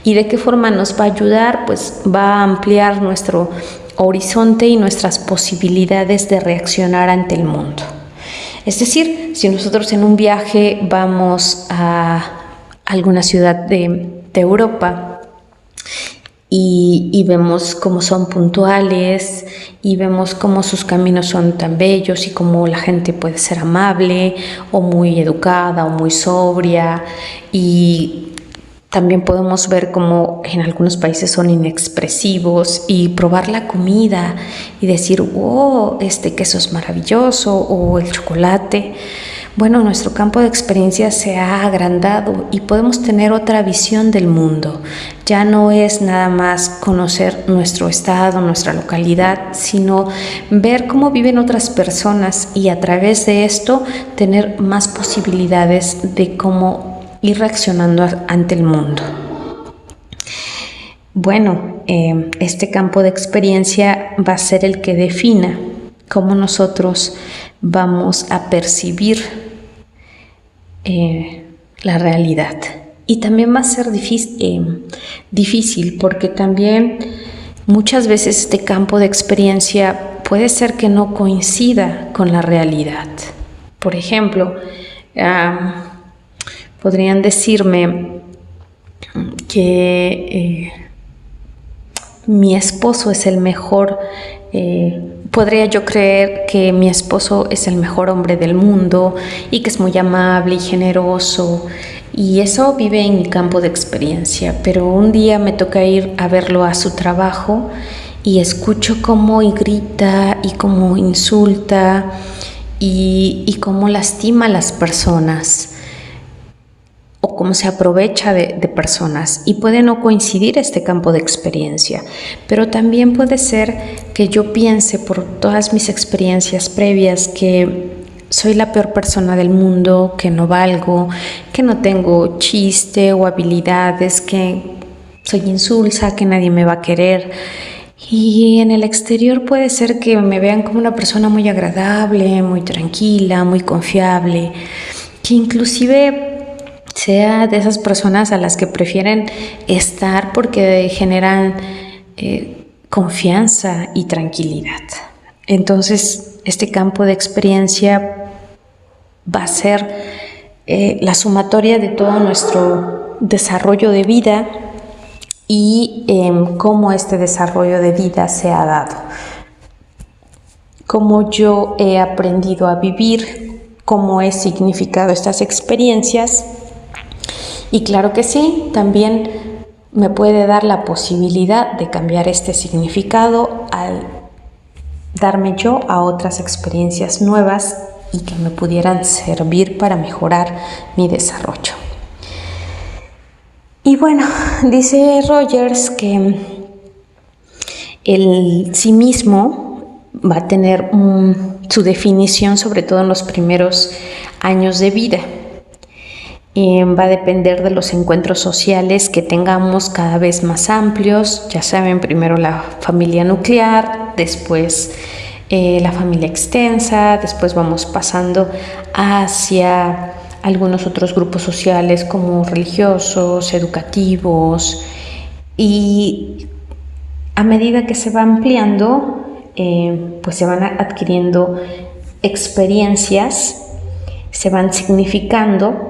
¿Y de qué forma nos va a ayudar? Pues va a ampliar nuestro horizonte y nuestras posibilidades de reaccionar ante el mundo. Es decir, si nosotros en un viaje vamos a alguna ciudad de Europa y vemos cómo son puntuales y vemos cómo sus caminos son tan bellos y cómo la gente puede ser amable o muy educada o muy sobria, y también podemos ver cómo en algunos países son inexpresivos, y probar la comida y decir, oh, este queso es maravilloso, o el chocolate. Bueno, nuestro campo de experiencia se ha agrandado y podemos tener otra visión del mundo. Ya no es nada más conocer nuestro estado, nuestra localidad, sino ver cómo viven otras personas y a través de esto tener más posibilidades de cómo ir reaccionando ante el mundo. Bueno, este campo de experiencia va a ser el que defina cómo nosotros vamos a percibir la realidad. Y también va a ser difícil porque también muchas veces este campo de experiencia puede ser que no coincida con la realidad. Por ejemplo, podrían decirme que mi esposo es el mejor. Podría yo creer que mi esposo es el mejor hombre del mundo y que es muy amable y generoso, y eso vive en mi campo de experiencia, pero un día me toca ir a verlo a su trabajo y escucho cómo grita y cómo insulta y cómo lastima a las personas o cómo se aprovecha de personas, y puede no coincidir este campo de experiencia, pero también puede ser que yo piense por todas mis experiencias previas que soy la peor persona del mundo, que no valgo, que no tengo chiste o habilidades, que soy insulsa, que nadie me va a querer. Y en el exterior puede ser que me vean como una persona muy agradable, muy tranquila, muy confiable, que inclusive sea de esas personas a las que prefieren estar porque generan confianza y tranquilidad. Entonces, este campo de experiencia va a ser la sumatoria de todo nuestro desarrollo de vida y cómo este desarrollo de vida se ha dado, cómo yo he aprendido a vivir, cómo he significado estas experiencias. Y claro que sí, también me puede dar la posibilidad de cambiar este significado al darme yo a otras experiencias nuevas y que me pudieran servir para mejorar mi desarrollo. Y bueno, dice Rogers que el sí mismo va a tener su definición sobre todo en los primeros años de vida. Va a depender de los encuentros sociales que tengamos cada vez más amplios. Ya saben, primero la familia nuclear, después la familia extensa, después vamos pasando hacia algunos otros grupos sociales como religiosos, educativos, y a medida que se va ampliando, pues se van adquiriendo experiencias, se van significando,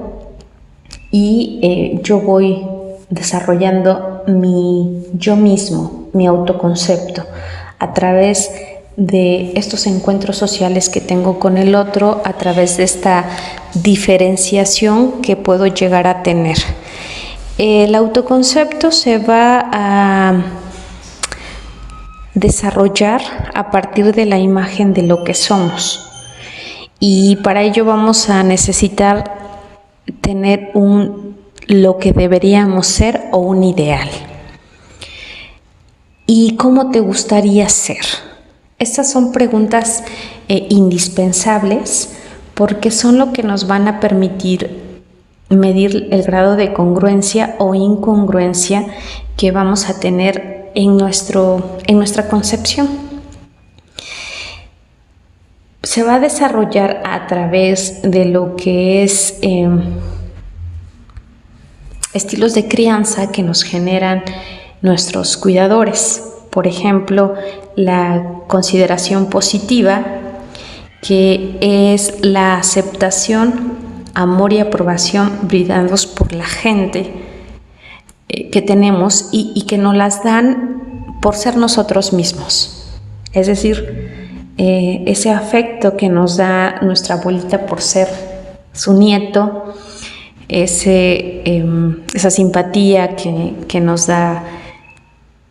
y yo voy desarrollando mi yo mismo, mi autoconcepto, a través de estos encuentros sociales que tengo con el otro, a través de esta diferenciación que puedo llegar a tener. El autoconcepto se va a desarrollar a partir de la imagen de lo que somos, y para ello vamos a necesitar tener lo que deberíamos ser o un ideal. ¿Y cómo te gustaría ser? Estas son preguntas indispensables porque son lo que nos van a permitir medir el grado de congruencia o incongruencia que vamos a tener en nuestra concepción. Se va a desarrollar a través de lo que es estilos de crianza que nos generan nuestros cuidadores. Por ejemplo, la consideración positiva, que es la aceptación, amor y aprobación brindados por la gente que tenemos y que nos las dan por ser nosotros mismos. Es decir, ese afecto que nos da nuestra abuelita por ser su nieto, esa simpatía que nos da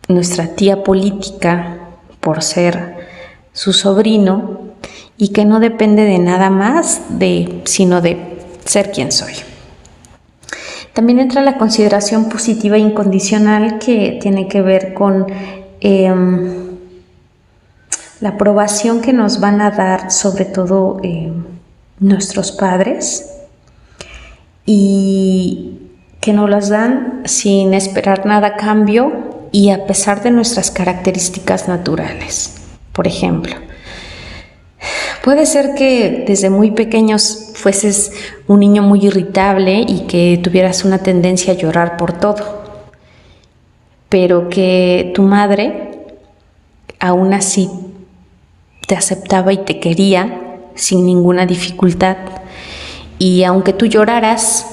nuestra tía política por ser su sobrino, y que no depende de nada más sino de ser quien soy. También entra la consideración positiva e incondicional, que tiene que ver con la aprobación que nos van a dar sobre todo nuestros padres, y que nos las dan sin esperar nada a cambio y a pesar de nuestras características naturales. Por ejemplo, puede ser que desde muy pequeños fueses un niño muy irritable y que tuvieras una tendencia a llorar por todo, pero que tu madre aún así te aceptaba y te quería sin ninguna dificultad, y aunque tú lloraras,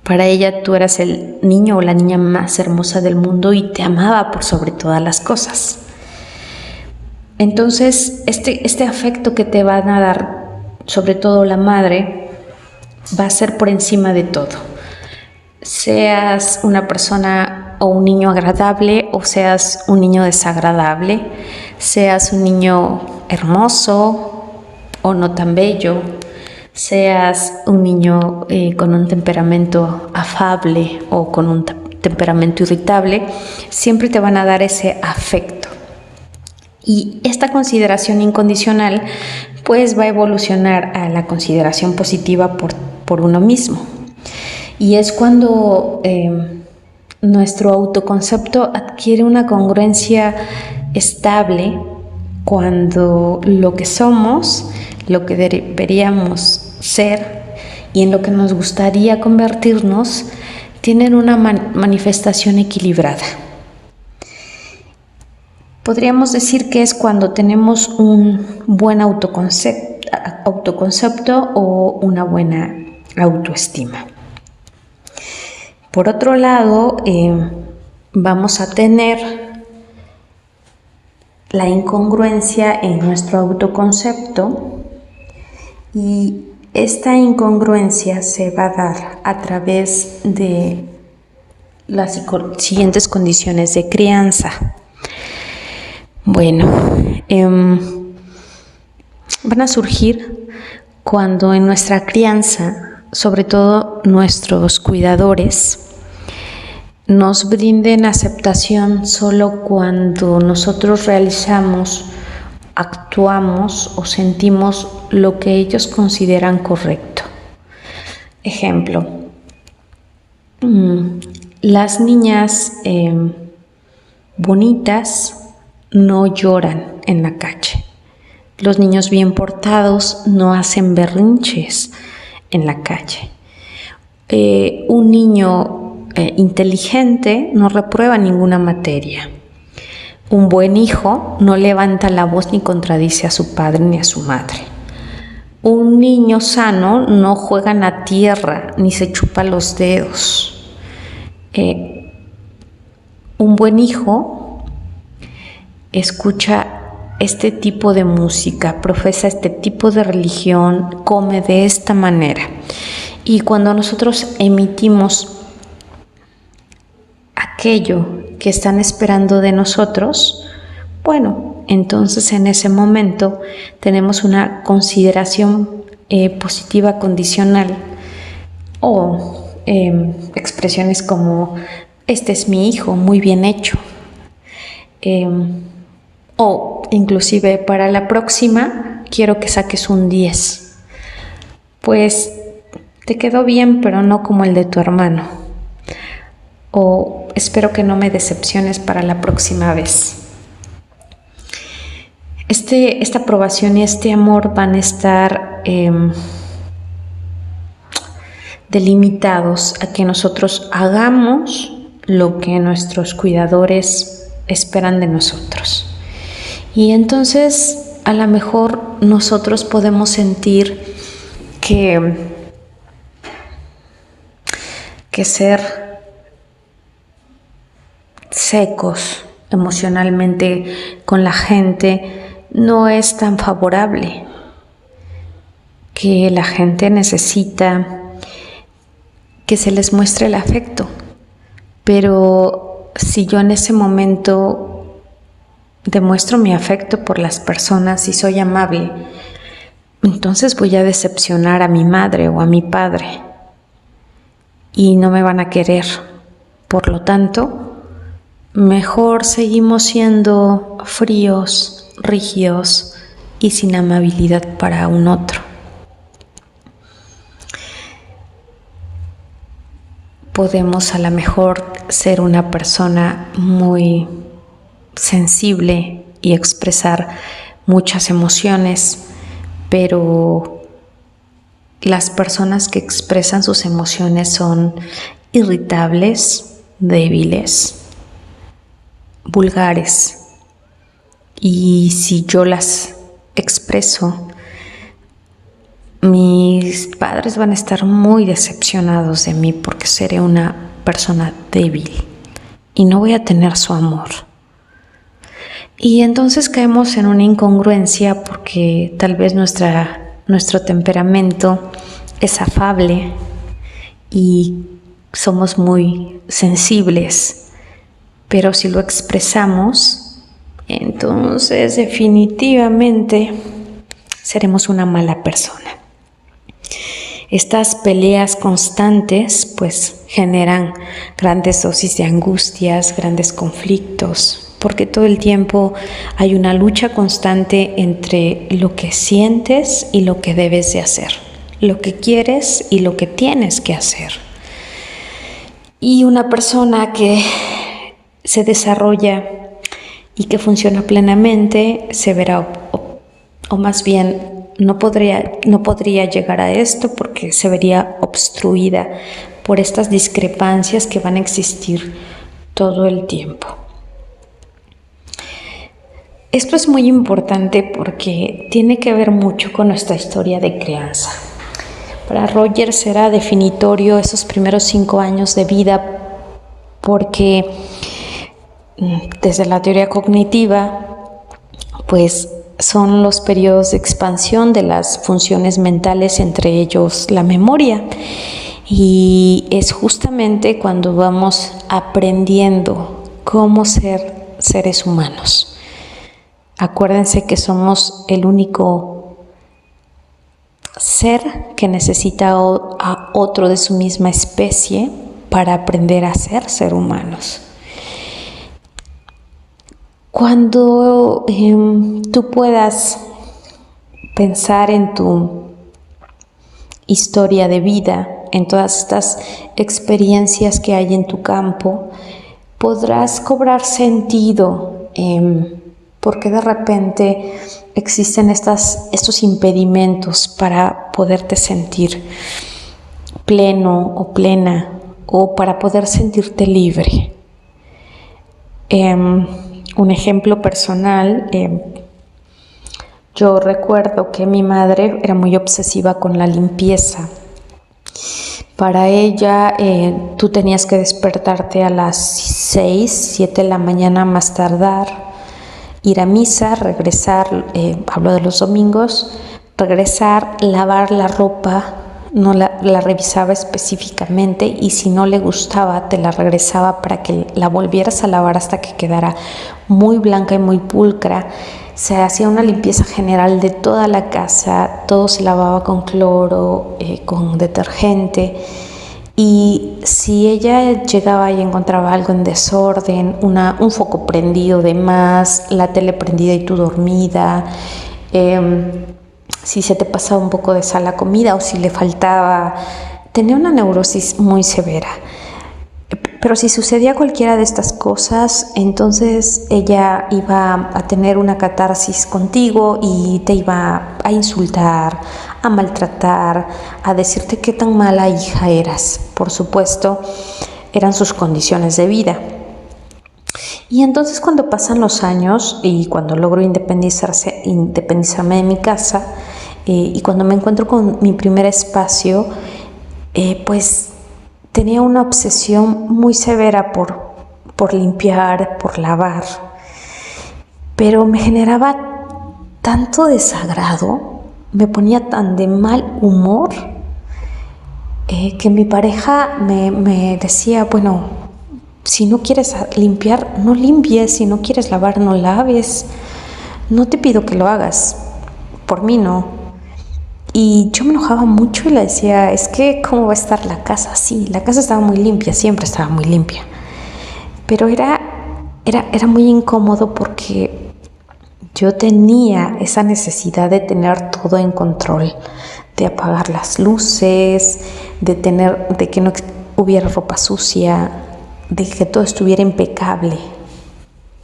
para ella tú eras el niño o la niña más hermosa del mundo y te amaba por sobre todas las cosas. Entonces, este afecto que te van a dar, sobre todo la madre, va a ser por encima de todo. Seas una persona o un niño agradable o seas un niño desagradable, seas un niño hermoso o no tan bello, seas un niño con un temperamento afable o con un temperamento irritable, siempre te van a dar ese afecto. Y esta consideración incondicional pues va a evolucionar a la consideración positiva por uno mismo. Y es cuando nuestro autoconcepto adquiere una congruencia estable, cuando lo que somos, lo que deberíamos ser y en lo que nos gustaría convertirnos tienen una manifestación equilibrada. Podríamos decir que es cuando tenemos un buen autoconcepto o una buena autoestima. Por otro lado, vamos a tener la incongruencia en nuestro autoconcepto, y esta incongruencia se va a dar a través de las siguientes condiciones de crianza. Bueno, van a surgir cuando en nuestra crianza, sobre todo nuestros cuidadores, nos brinden aceptación solo cuando nosotros realizamos, actuamos o sentimos lo que ellos consideran correcto. Ejemplo, las niñas bonitas no lloran en la calle. Los niños bien portados no hacen berrinches en la calle. Un niño inteligente no reprueba ninguna materia. Un buen hijo no levanta la voz ni contradice a su padre ni a su madre. Un niño sano no juega en la tierra ni se chupa los dedos. Un buen hijo escucha este tipo de música, profesa este tipo de religión, come de esta manera. Y cuando nosotros emitimos aquello que están esperando de nosotros, bueno, entonces en ese momento tenemos una consideración positiva condicional o expresiones como: este es mi hijo, muy bien hecho. O inclusive para la próxima quiero que saques un 10. Pues te quedó bien, pero no como el de tu hermano. O espero que no me decepciones para la próxima vez. Esta aprobación y este amor van a estar delimitados a que nosotros hagamos lo que nuestros cuidadores esperan de nosotros. Y entonces a lo mejor nosotros podemos sentir que ser secos emocionalmente con la gente no es tan favorable, que la gente necesita que se les muestre el afecto. Pero si yo en ese momento demuestro mi afecto por las personas y soy amable, entonces voy a decepcionar a mi madre o a mi padre y no me van a querer. Por lo tanto, mejor seguimos siendo fríos, rígidos y sin amabilidad para un otro. Podemos a lo mejor ser una persona muy sensible y expresar muchas emociones, pero las personas que expresan sus emociones son irritables, débiles, vulgares, y si yo las expreso, mis padres van a estar muy decepcionados de mí porque seré una persona débil y no voy a tener su amor. Y entonces caemos en una incongruencia porque tal vez nuestro temperamento es afable y somos muy sensibles pero si lo expresamos, entonces definitivamente seremos una mala persona. Estas peleas constantes pues generan grandes dosis de angustias, grandes conflictos, porque todo el tiempo hay una lucha constante entre lo que sientes y lo que debes de hacer, lo que quieres y lo que tienes que hacer. Y una persona que se desarrolla y que funciona plenamente se verá, o más bien no podría llegar a esto porque se vería obstruida por estas discrepancias que van a existir todo el tiempo. Esto es muy importante porque tiene que ver mucho con nuestra historia de crianza. Para Roger será definitorio esos primeros 5 años de vida porque desde la teoría cognitiva, pues son los periodos de expansión de las funciones mentales, entre ellos la memoria. Y es justamente cuando vamos aprendiendo cómo ser seres humanos. Acuérdense que somos el único ser que necesita a otro de su misma especie para aprender a ser humanos. Cuando tú puedas pensar en tu historia de vida, en todas estas experiencias que hay en tu campo, podrás cobrar sentido porque de repente existen estos impedimentos para poderte sentir pleno o plena o para poder sentirte libre. Un ejemplo personal, yo recuerdo que mi madre era muy obsesiva con la limpieza. Para ella, tú tenías que despertarte a las 6, 7 de la mañana más tardar, ir a misa, regresar, hablo de los domingos, regresar, lavar la ropa, no la revisaba específicamente y si no le gustaba te la regresaba para que la volvieras a lavar hasta que quedara muy blanca y muy pulcra. Se hacía una limpieza general de toda la casa, todo se lavaba con cloro, con detergente, y si ella llegaba y encontraba algo en desorden, un foco prendido de más, la tele prendida y tú dormida, si se te pasaba un poco de sal a la comida o si le faltaba, tenía una neurosis muy severa. Pero si sucedía cualquiera de estas cosas, entonces ella iba a tener una catarsis contigo y te iba a insultar, a maltratar, a decirte qué tan mala hija eras. Por supuesto, eran sus condiciones de vida. Y entonces cuando pasan los años y cuando logro independizarme de mi casa y cuando me encuentro con mi primer espacio, pues tenía una obsesión muy severa por limpiar, por lavar, pero me generaba tanto desagrado, me ponía tan de mal humor que mi pareja me decía, bueno, si no quieres limpiar, no limpies, si no quieres lavar, no laves, no te pido que lo hagas, por mí no. Y yo me enojaba mucho y le decía, es que ¿cómo va a estar la casa así? La casa estaba muy limpia, siempre estaba muy limpia. Pero era muy incómodo porque yo tenía esa necesidad de tener todo en control, de apagar las luces, de que no hubiera ropa sucia, de que todo estuviera impecable.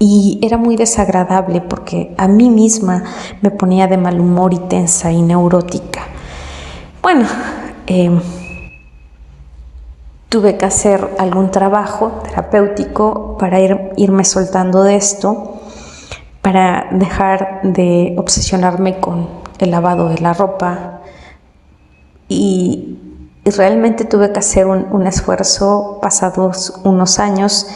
Y era muy desagradable porque a mí misma me ponía de mal humor y tensa y neurótica. Bueno, tuve que hacer algún trabajo terapéutico para irme soltando de esto, para dejar de obsesionarme con el lavado de la ropa y realmente tuve que hacer un esfuerzo. Pasados unos años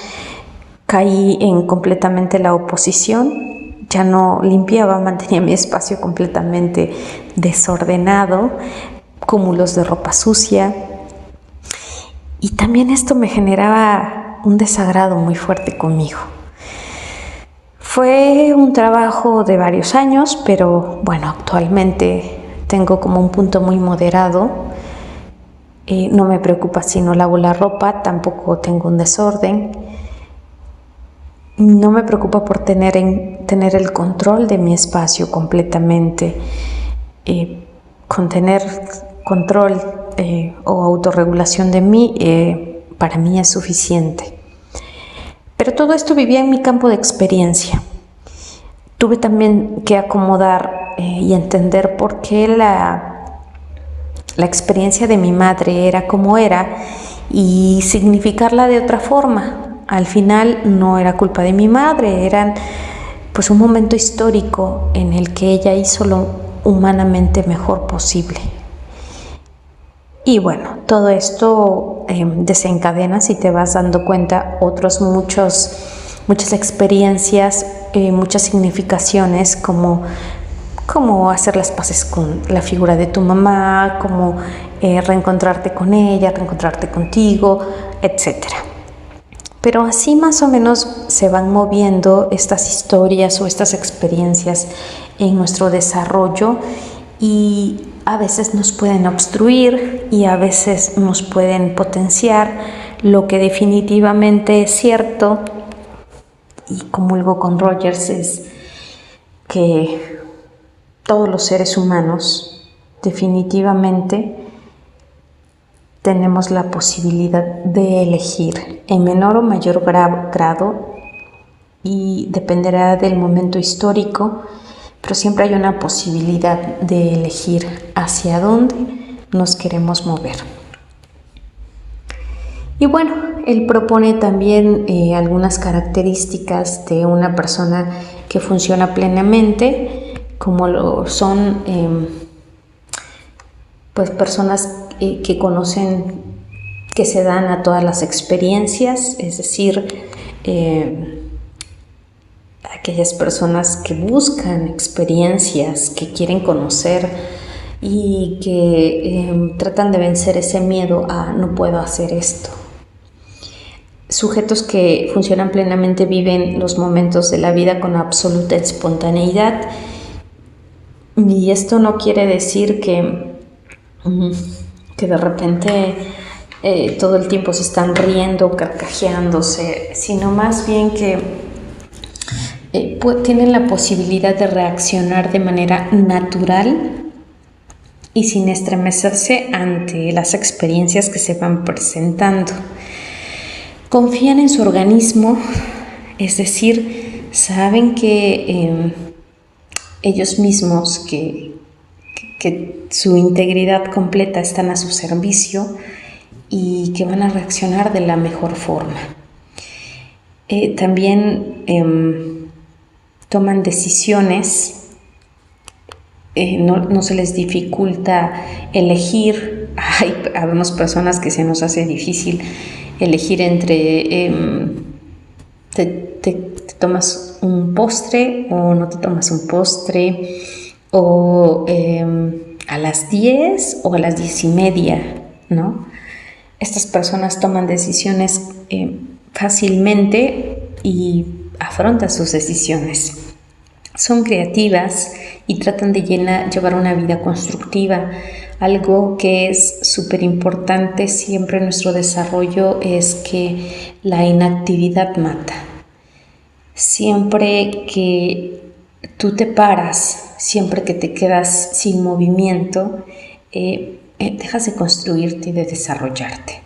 caí en completamente la oposición, ya no limpiaba, mantenía mi espacio completamente desordenado, cúmulos de ropa sucia. Y también esto me generaba un desagrado muy fuerte conmigo. Fue un trabajo de varios años, pero bueno, actualmente tengo como un punto muy moderado. No me preocupa si no lavo la ropa, tampoco tengo un desorden. No me preocupa por tener el control de mi espacio completamente. Con tener control o autorregulación de mí, para mí es suficiente. Pero todo esto vivía en mi campo de experiencia. Tuve también que acomodar y entender por qué la experiencia de mi madre era como era y significarla de otra forma. Al final no era culpa de mi madre, era pues un momento histórico en el que ella hizo lo humanamente mejor posible. Y bueno, todo esto desencadena, si te vas dando cuenta, muchas experiencias, muchas significaciones, como hacer las paces con la figura de tu mamá, como reencontrarte con ella, reencontrarte contigo, etc. Pero así más o menos se van moviendo estas historias o estas experiencias en nuestro desarrollo, y a veces nos pueden obstruir y a veces nos pueden potenciar. Lo que definitivamente es cierto, y comulgo con Rogers, es que todos los seres humanos definitivamente tenemos la posibilidad de elegir en menor o mayor grado, y dependerá del momento histórico, pero siempre hay una posibilidad de elegir hacia dónde nos queremos mover. Y bueno, él propone también algunas características de una persona que funciona plenamente, como lo son pues personas que conocen, que se dan a todas las experiencias, es decir, aquellas personas que buscan experiencias, que quieren conocer y que tratan de vencer ese miedo a no puedo hacer esto. Sujetos que funcionan plenamente viven los momentos de la vida con absoluta espontaneidad, y esto no quiere decir que de repente todo el tiempo se están riendo, carcajeándose, sino más bien que tienen la posibilidad de reaccionar de manera natural y sin estremecerse ante las experiencias que se van presentando. Confían en su organismo, es decir, saben que ellos mismos, que su integridad completa están a su servicio y que van a reaccionar de la mejor forma. También toman decisiones, no se les dificulta elegir. Habemos personas que se nos hace difícil elegir entre te tomas un postre o no te tomas un postre, o a las 10 o a las 10:30, ¿no? Estas personas toman decisiones fácilmente y afrontan sus decisiones. Son creativas y tratan de llevar una vida constructiva. Algo que es súper importante siempre en nuestro desarrollo es que la inactividad mata. Siempre que tú te paras, siempre que te quedas sin movimiento, dejas de construirte y de desarrollarte.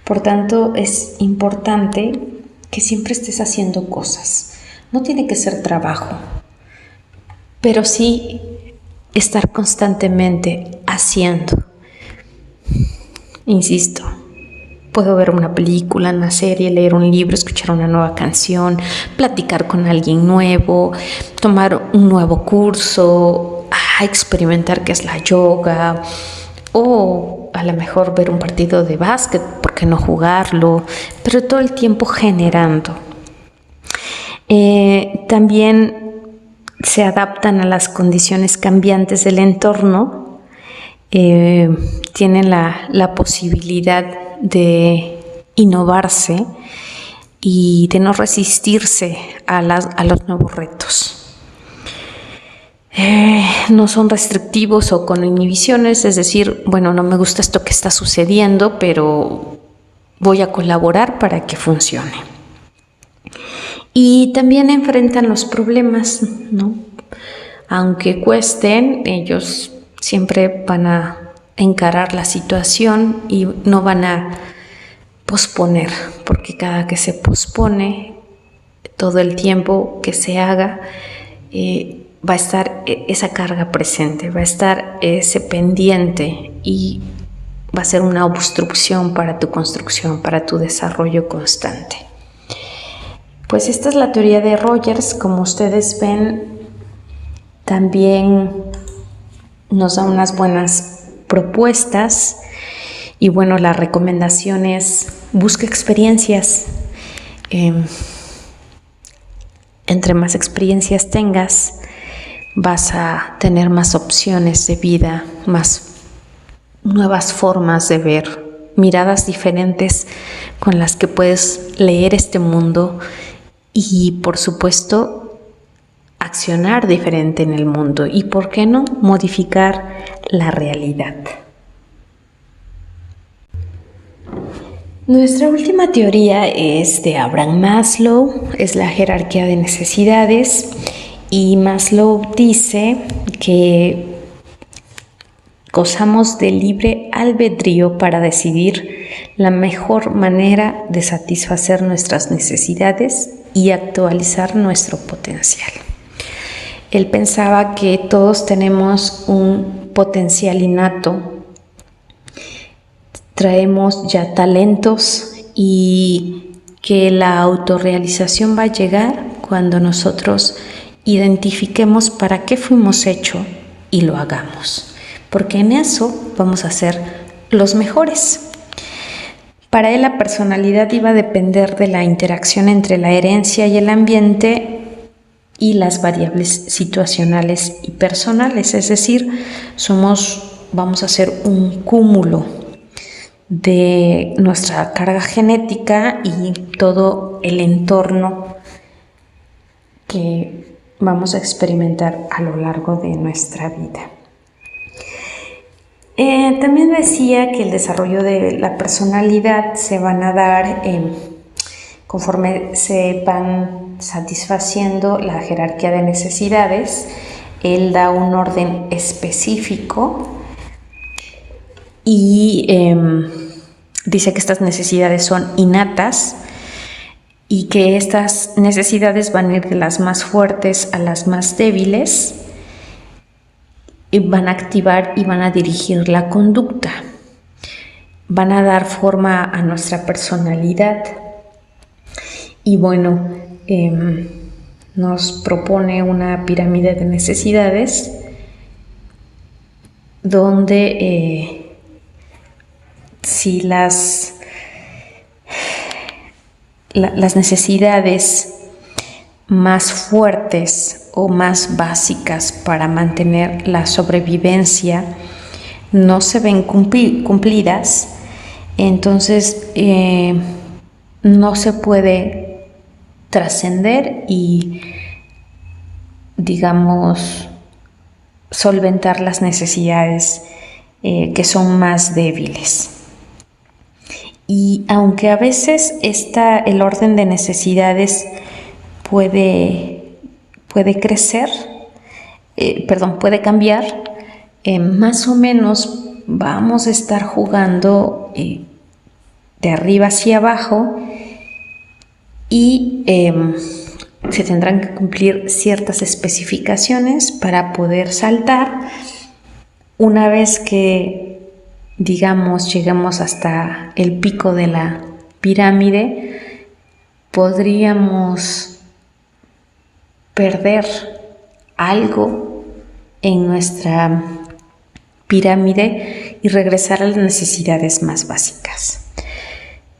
Por tanto, es importante que siempre estés haciendo cosas. No tiene que ser trabajo, pero sí estar constantemente haciendo. Insisto, puedo ver una película, una serie, leer un libro, escuchar una nueva canción, platicar con alguien nuevo, tomar un nuevo curso, experimentar qué es la yoga, o a lo mejor ver un partido de básquet, ¿por qué no jugarlo? Pero todo el tiempo generando. También se adaptan a las condiciones cambiantes del entorno, tienen la posibilidad de innovarse, y de no resistirse a los nuevos retos. No son restrictivos o con inhibiciones, es decir, bueno, no me gusta esto que está sucediendo, pero voy a colaborar para que funcione. Y también enfrentan los problemas, ¿no? Aunque cuesten, ellos siempre van a encarar la situación y no van a posponer, porque cada que se pospone, todo el tiempo que se haga, va a estar esa carga presente, va a estar ese pendiente y va a ser una obstrucción para tu construcción, para tu desarrollo constante. Pues esta es la teoría de Rogers. Como ustedes ven, también nos da unas buenas propuestas y bueno, la recomendación es busca experiencias. Entre más experiencias tengas, vas a tener más opciones de vida, más nuevas formas de ver, miradas diferentes con las que puedes leer este mundo y, por supuesto, accionar diferente en el mundo y, ¿por qué no?, modificar la realidad. Nuestra última teoría es de Abraham Maslow, es la jerarquía de necesidades, y Maslow dice que gozamos de libre albedrío para decidir la mejor manera de satisfacer nuestras necesidades y actualizar nuestro potencial. Él pensaba que todos tenemos un potencial innato, traemos ya talentos y que la autorrealización va a llegar cuando nosotros identifiquemos para qué fuimos hechos y lo hagamos, porque en eso vamos a ser los mejores. Para él la personalidad iba a depender de la interacción entre la herencia y el ambiente y las variables situacionales y personales, es decir, vamos a ser un cúmulo de nuestra carga genética y todo el entorno que vamos a experimentar a lo largo de nuestra vida. También decía que el desarrollo de la personalidad se van a dar conforme se van satisfaciendo la jerarquía de necesidades. Él da un orden específico y dice que estas necesidades son innatas y que estas necesidades van a ir de las más fuertes a las más débiles y van a activar y van a dirigir la conducta, van a dar forma a nuestra personalidad. Y bueno, nos propone una pirámide de necesidades donde si las necesidades más fuertes o más básicas para mantener la sobrevivencia no se ven cumplidas, entonces no se puede trascender y, digamos, solventar las necesidades que son más débiles. Y aunque a veces el orden de necesidades puede crecer, puede cambiar, más o menos vamos a estar jugando de arriba hacia abajo y se tendrán que cumplir ciertas especificaciones para poder saltar. Una vez que, digamos, llegamos hasta el pico de la pirámide, podríamos perder algo en nuestra pirámide y regresar a las necesidades más básicas.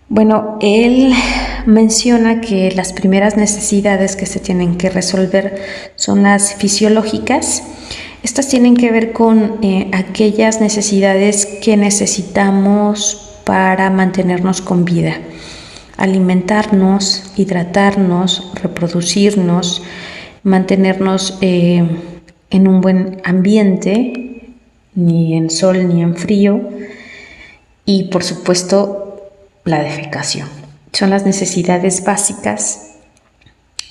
Bueno, él menciona que las primeras necesidades que se tienen que resolver son las fisiológicas. Estas tienen que ver con aquellas necesidades que necesitamos para mantenernos con vida. alimentarnos, hidratarnos, reproducirnos, mantenernos en un buen ambiente, ni en sol ni en frío, y por supuesto la defecación. Son las necesidades básicas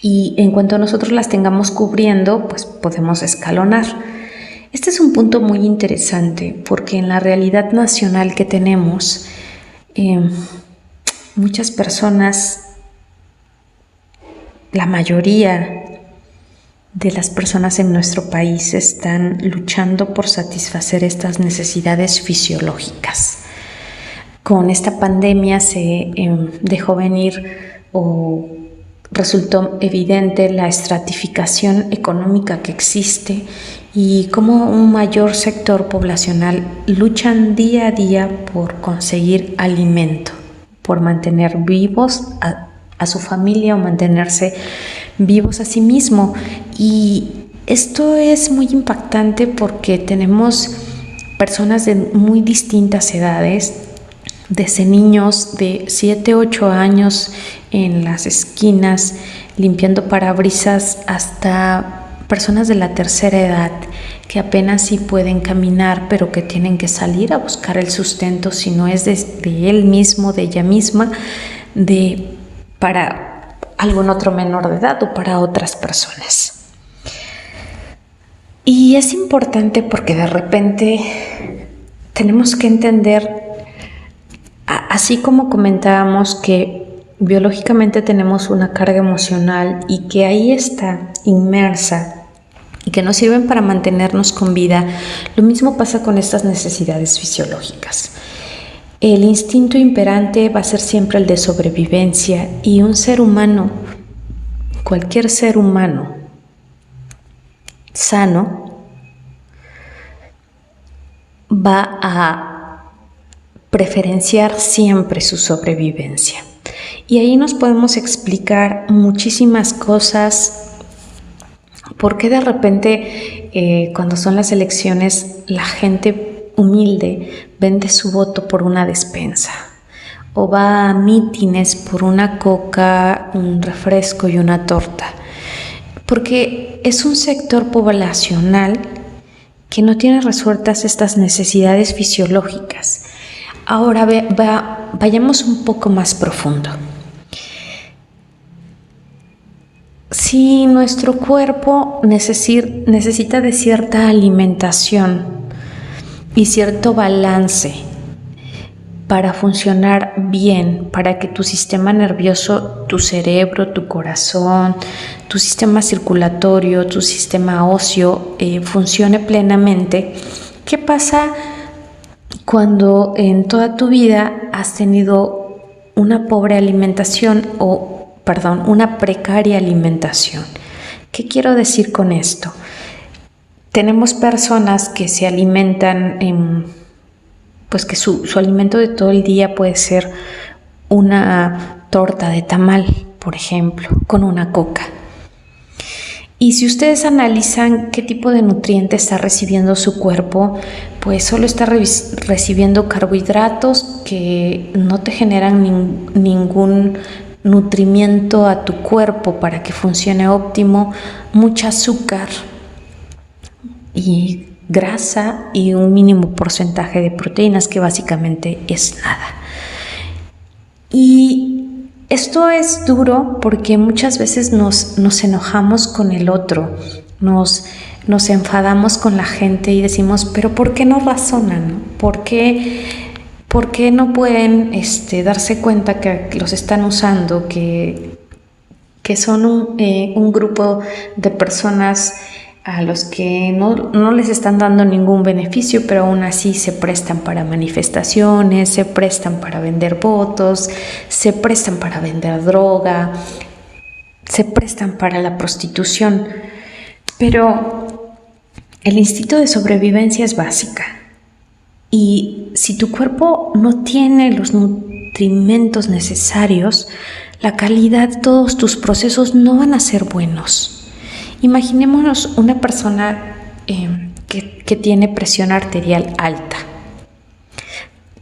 y en cuanto nosotros las tengamos cubriendo, pues podemos escalonar. Este es un punto muy interesante porque en la realidad nacional que tenemos, muchas personas, la mayoría de las personas en nuestro país están luchando por satisfacer estas necesidades fisiológicas. Con esta pandemia se dejó venir o resultó evidente la estratificación económica que existe y cómo un mayor sector poblacional luchan día a día por conseguir alimento, por mantener vivos a su familia o mantenerse vivos a sí mismo. Y esto es muy impactante porque tenemos personas de muy distintas edades, desde niños de 7, 8 años en las esquinas limpiando parabrisas hasta personas de la tercera edad que apenas sí pueden caminar, pero que tienen que salir a buscar el sustento, si no es de él mismo, de ella misma, para algún otro menor de edad o para otras personas. Y es importante porque de repente tenemos que entender, así como comentábamos que biológicamente tenemos una carga emocional y que ahí está inmersa y que nos sirven para mantenernos con vida, lo mismo pasa con estas necesidades fisiológicas. El instinto imperante va a ser siempre el de sobrevivencia y un ser humano, cualquier ser humano sano, va a preferenciar siempre su sobrevivencia. Y ahí nos podemos explicar muchísimas cosas. ¿Por qué de repente cuando son las elecciones la gente humilde vende su voto por una despensa? O va a mítines por una coca, un refresco y una torta. Porque es un sector poblacional que no tiene resueltas estas necesidades fisiológicas. Ahora vayamos un poco más profundo. Si nuestro cuerpo necesita de cierta alimentación y cierto balance para funcionar bien, para que tu sistema nervioso, tu cerebro, tu corazón, tu sistema circulatorio, tu sistema óseo funcione plenamente, ¿qué pasa cuando en toda tu vida has tenido una pobre alimentación una precaria alimentación? ¿Qué quiero decir con esto? Tenemos personas que se alimentan pues que su alimento de todo el día puede ser una torta de tamal, por ejemplo, con una coca. Y si ustedes analizan qué tipo de nutrientes está recibiendo su cuerpo, pues solo está recibiendo carbohidratos que no te generan ningún nutrimiento a tu cuerpo para que funcione óptimo, mucha azúcar y grasa y un mínimo porcentaje de proteínas, que básicamente es nada. Y esto es duro porque muchas veces nos enojamos con el otro, nos enfadamos con la gente y decimos, pero ¿por qué no razonan? ¿Por qué no pueden darse cuenta que los están usando, que son un grupo de personas a los que no les están dando ningún beneficio, pero aún así se prestan para manifestaciones, se prestan para vender votos, se prestan para vender droga, se prestan para la prostitución? Pero el instinto de sobrevivencia es básica. Y si tu cuerpo no tiene los nutrimentos necesarios, la calidad de todos tus procesos no van a ser buenos. Imaginémonos una persona que tiene presión arterial alta.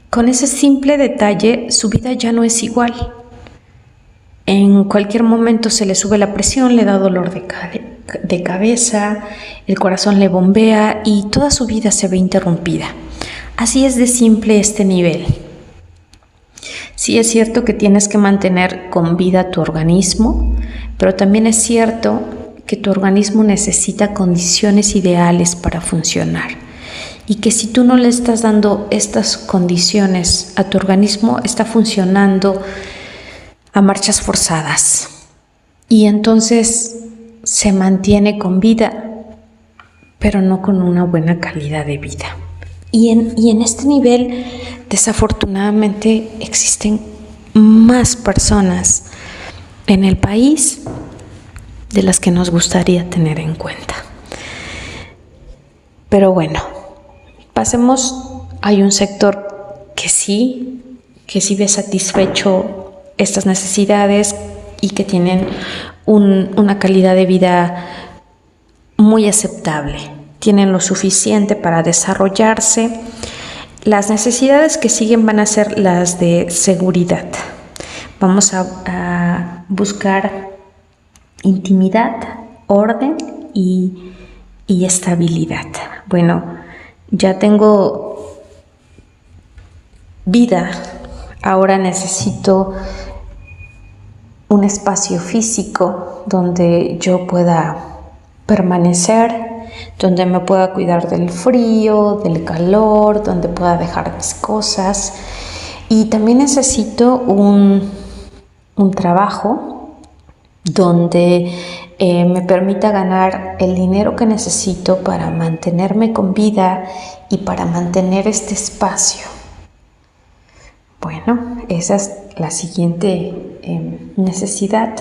Con ese simple detalle, su vida ya no es igual. En cualquier momento se le sube la presión, le da dolor de cabeza, el corazón le bombea y toda su vida se ve interrumpida. Así es de simple este nivel. Sí es cierto que tienes que mantener con vida tu organismo, pero también es cierto que tu organismo necesita condiciones ideales para funcionar y que si tú no le estás dando estas condiciones a tu organismo, está funcionando a marchas forzadas y entonces se mantiene con vida, pero no con una buena calidad de vida. Y en este nivel, desafortunadamente, existen más personas en el país de las que nos gustaría tener en cuenta. Pero bueno, pasemos, hay un sector que sí ve satisfecho estas necesidades y que tienen una calidad de vida muy aceptable. Tienen lo suficiente para desarrollarse. Las necesidades que siguen van a ser las de seguridad. Vamos a buscar intimidad, orden y estabilidad. Bueno, ya tengo vida, ahora necesito un espacio físico donde yo pueda permanecer, donde me pueda cuidar del frío, del calor, donde pueda dejar mis cosas. Y también necesito un trabajo donde me permita ganar el dinero que necesito para mantenerme con vida y para mantener este espacio. Bueno, esa es la siguiente necesidad.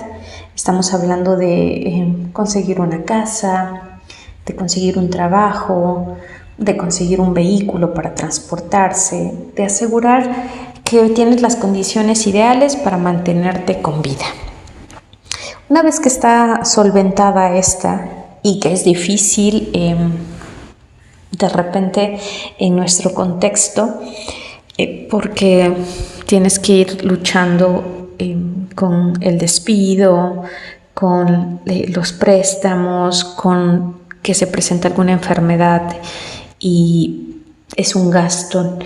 Estamos hablando de conseguir una casa, de conseguir un trabajo, de conseguir un vehículo para transportarse, de asegurar que tienes las condiciones ideales para mantenerte con vida. Una vez que está solventada esta y que es difícil de repente en nuestro contexto, porque tienes que ir luchando con el despido, con los préstamos, con que se presenta alguna enfermedad y es un gasto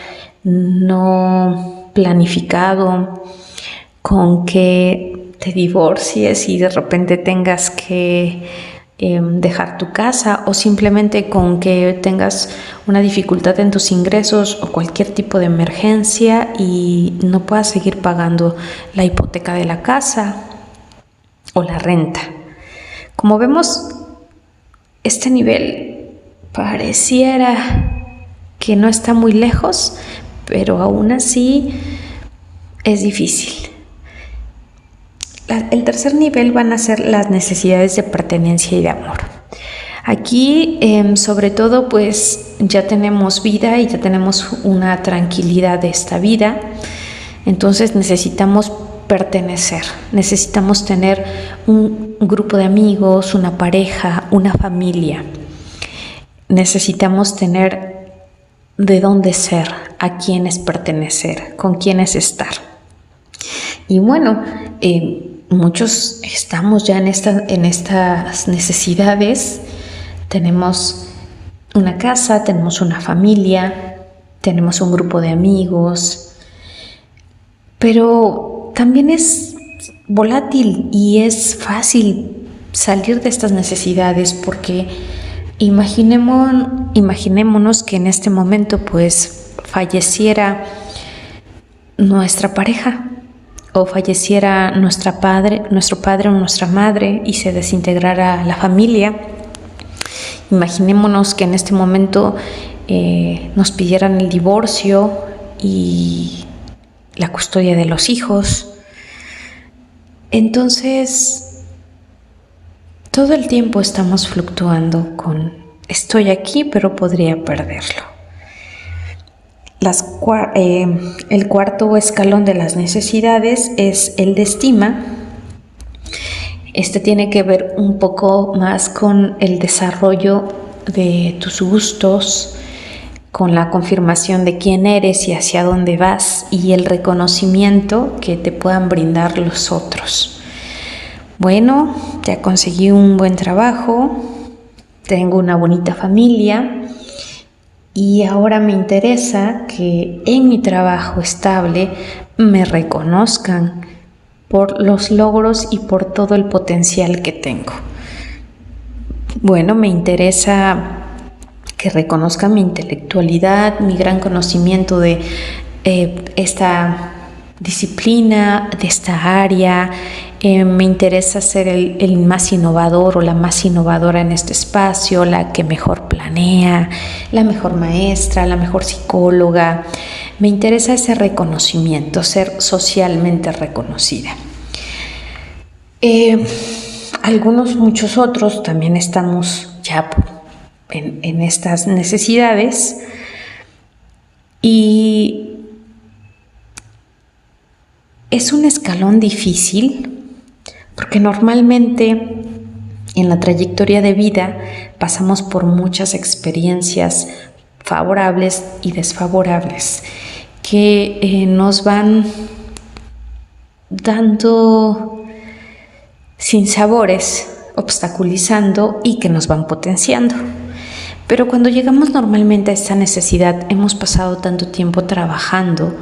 no planificado, con que te divorcies y de repente tengas que dejar tu casa, o simplemente con que tengas una dificultad en tus ingresos o cualquier tipo de emergencia y no puedas seguir pagando la hipoteca de la casa o la renta. Como vemos, este nivel pareciera que no está muy lejos, pero aún así es difícil. El tercer nivel van a ser las necesidades de pertenencia y de amor. Aquí, sobre todo, pues ya tenemos vida y ya tenemos una tranquilidad de esta vida. Entonces necesitamos pertenecer, necesitamos tener un grupo de amigos, una pareja, una familia. Necesitamos tener de dónde ser, a quiénes pertenecer, con quiénes estar. Y bueno, muchos estamos ya en estas necesidades. Tenemos una casa, tenemos una familia, tenemos un grupo de amigos, pero también es volátil y es fácil salir de estas necesidades porque imaginémonos que en este momento pues falleciera nuestra pareja o falleciera nuestro padre o nuestra madre y se desintegrara la familia. Imaginémonos que en este momento nos pidieran el divorcio y la custodia de los hijos. Entonces, todo el tiempo estamos fluctuando con estoy aquí, pero podría perderlo. El cuarto escalón de las necesidades es el de estima. Este tiene que ver un poco más con el desarrollo de tus gustos, con la confirmación de quién eres y hacia dónde vas y el reconocimiento que te puedan brindar los otros. Bueno, ya conseguí un buen trabajo, tengo una bonita familia y ahora me interesa que en mi trabajo estable me reconozcan por los logros y por todo el potencial que tengo. Bueno, me interesa que reconozcan mi intelectualidad, mi gran conocimiento de esta disciplina, de esta área. Me interesa ser el más innovador o la más innovadora en este espacio, la que mejor planea, la mejor maestra, la mejor psicóloga. Me interesa ese reconocimiento, ser socialmente reconocida. Muchos otros también estamos ya en estas necesidades y es un escalón difícil porque normalmente en la trayectoria de vida pasamos por muchas experiencias favorables y desfavorables que nos van dando sinsabores, obstaculizando y que nos van potenciando. Pero cuando llegamos normalmente a esta necesidad, hemos pasado tanto tiempo trabajando,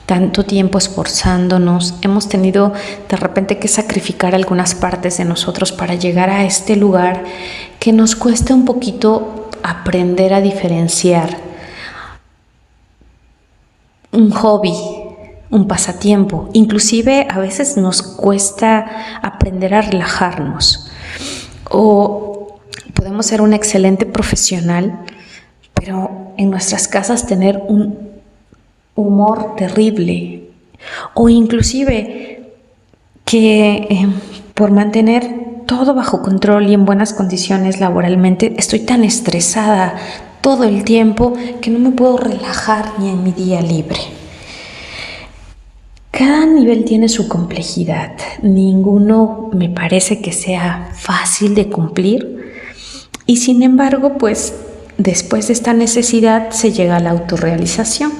tanto tiempo esforzándonos, hemos tenido de repente que sacrificar algunas partes de nosotros para llegar a este lugar que nos cuesta un poquito aprender a diferenciar un hobby, un pasatiempo. Inclusive a veces nos cuesta aprender a relajarnos. O podemos ser un excelente profesional, pero en nuestras casas tener un humor terrible. O inclusive que por mantener todo bajo control y en buenas condiciones laboralmente, estoy tan estresada todo el tiempo que no me puedo relajar ni en mi día libre. Cada nivel tiene su complejidad, ninguno me parece que sea fácil de cumplir y sin embargo, pues después de esta necesidad se llega a la autorrealización,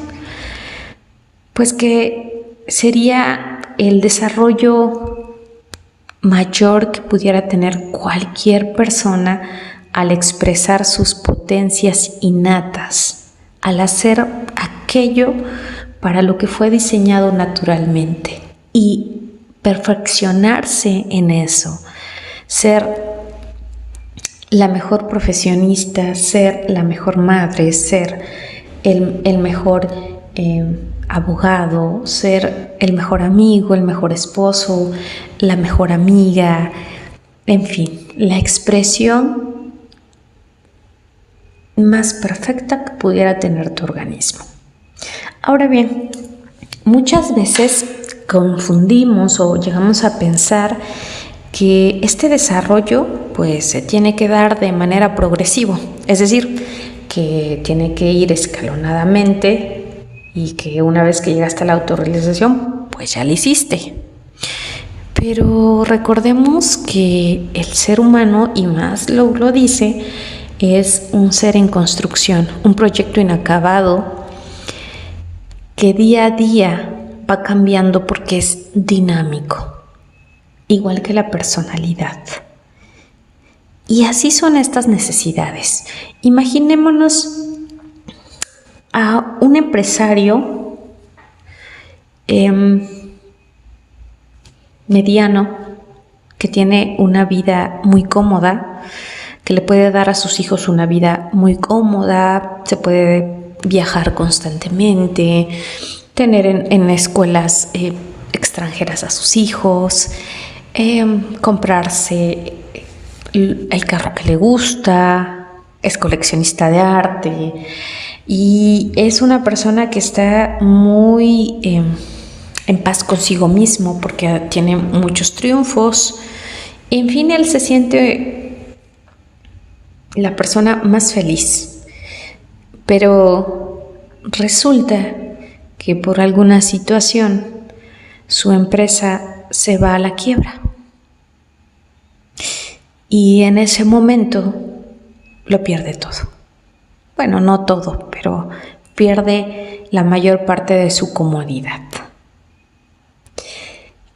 pues que sería el desarrollo mayor que pudiera tener cualquier persona al expresar sus potencias innatas, al hacer aquello para lo que fue diseñado naturalmente y perfeccionarse en eso, ser la mejor profesionista, ser la mejor madre, ser el mejor abogado, ser el mejor amigo, el mejor esposo, la mejor amiga, en fin, la expresión más perfecta que pudiera tener tu organismo. Ahora bien, muchas veces confundimos o llegamos a pensar que este desarrollo pues se tiene que dar de manera progresiva, es decir, que tiene que ir escalonadamente y que una vez que llegaste a la autorrealización pues ya lo hiciste. Pero recordemos que el ser humano, y Maslow lo dice, es un ser en construcción, un proyecto inacabado que día a día va cambiando porque es dinámico, igual que la personalidad. Y así son estas necesidades. Imaginémonos a un empresario mediano que tiene una vida muy cómoda, que le puede dar a sus hijos una vida muy cómoda, se puede viajar constantemente, tener en escuelas extranjeras a sus hijos, comprarse el carro que le gusta, es coleccionista de arte y es una persona que está muy en paz consigo mismo porque tiene muchos triunfos. En fin, él se siente la persona más feliz. Pero resulta que por alguna situación su empresa se va a la quiebra. Y en ese momento lo pierde todo. Bueno, no todo, pero pierde la mayor parte de su comodidad.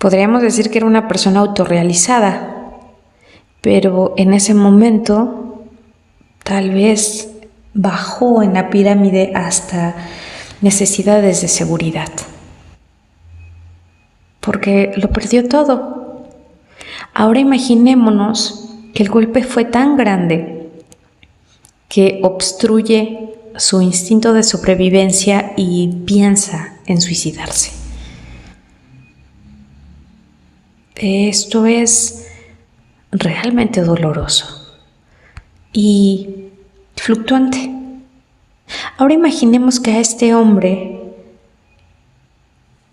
Podríamos decir que era una persona autorrealizada, pero en ese momento tal vez bajó en la pirámide hasta necesidades de seguridad, porque lo perdió todo. Ahora imaginémonos que el golpe fue tan grande que obstruye su instinto de sobrevivencia y piensa en suicidarse. Esto es realmente doloroso y fluctuante. Ahora imaginemos que a este hombre,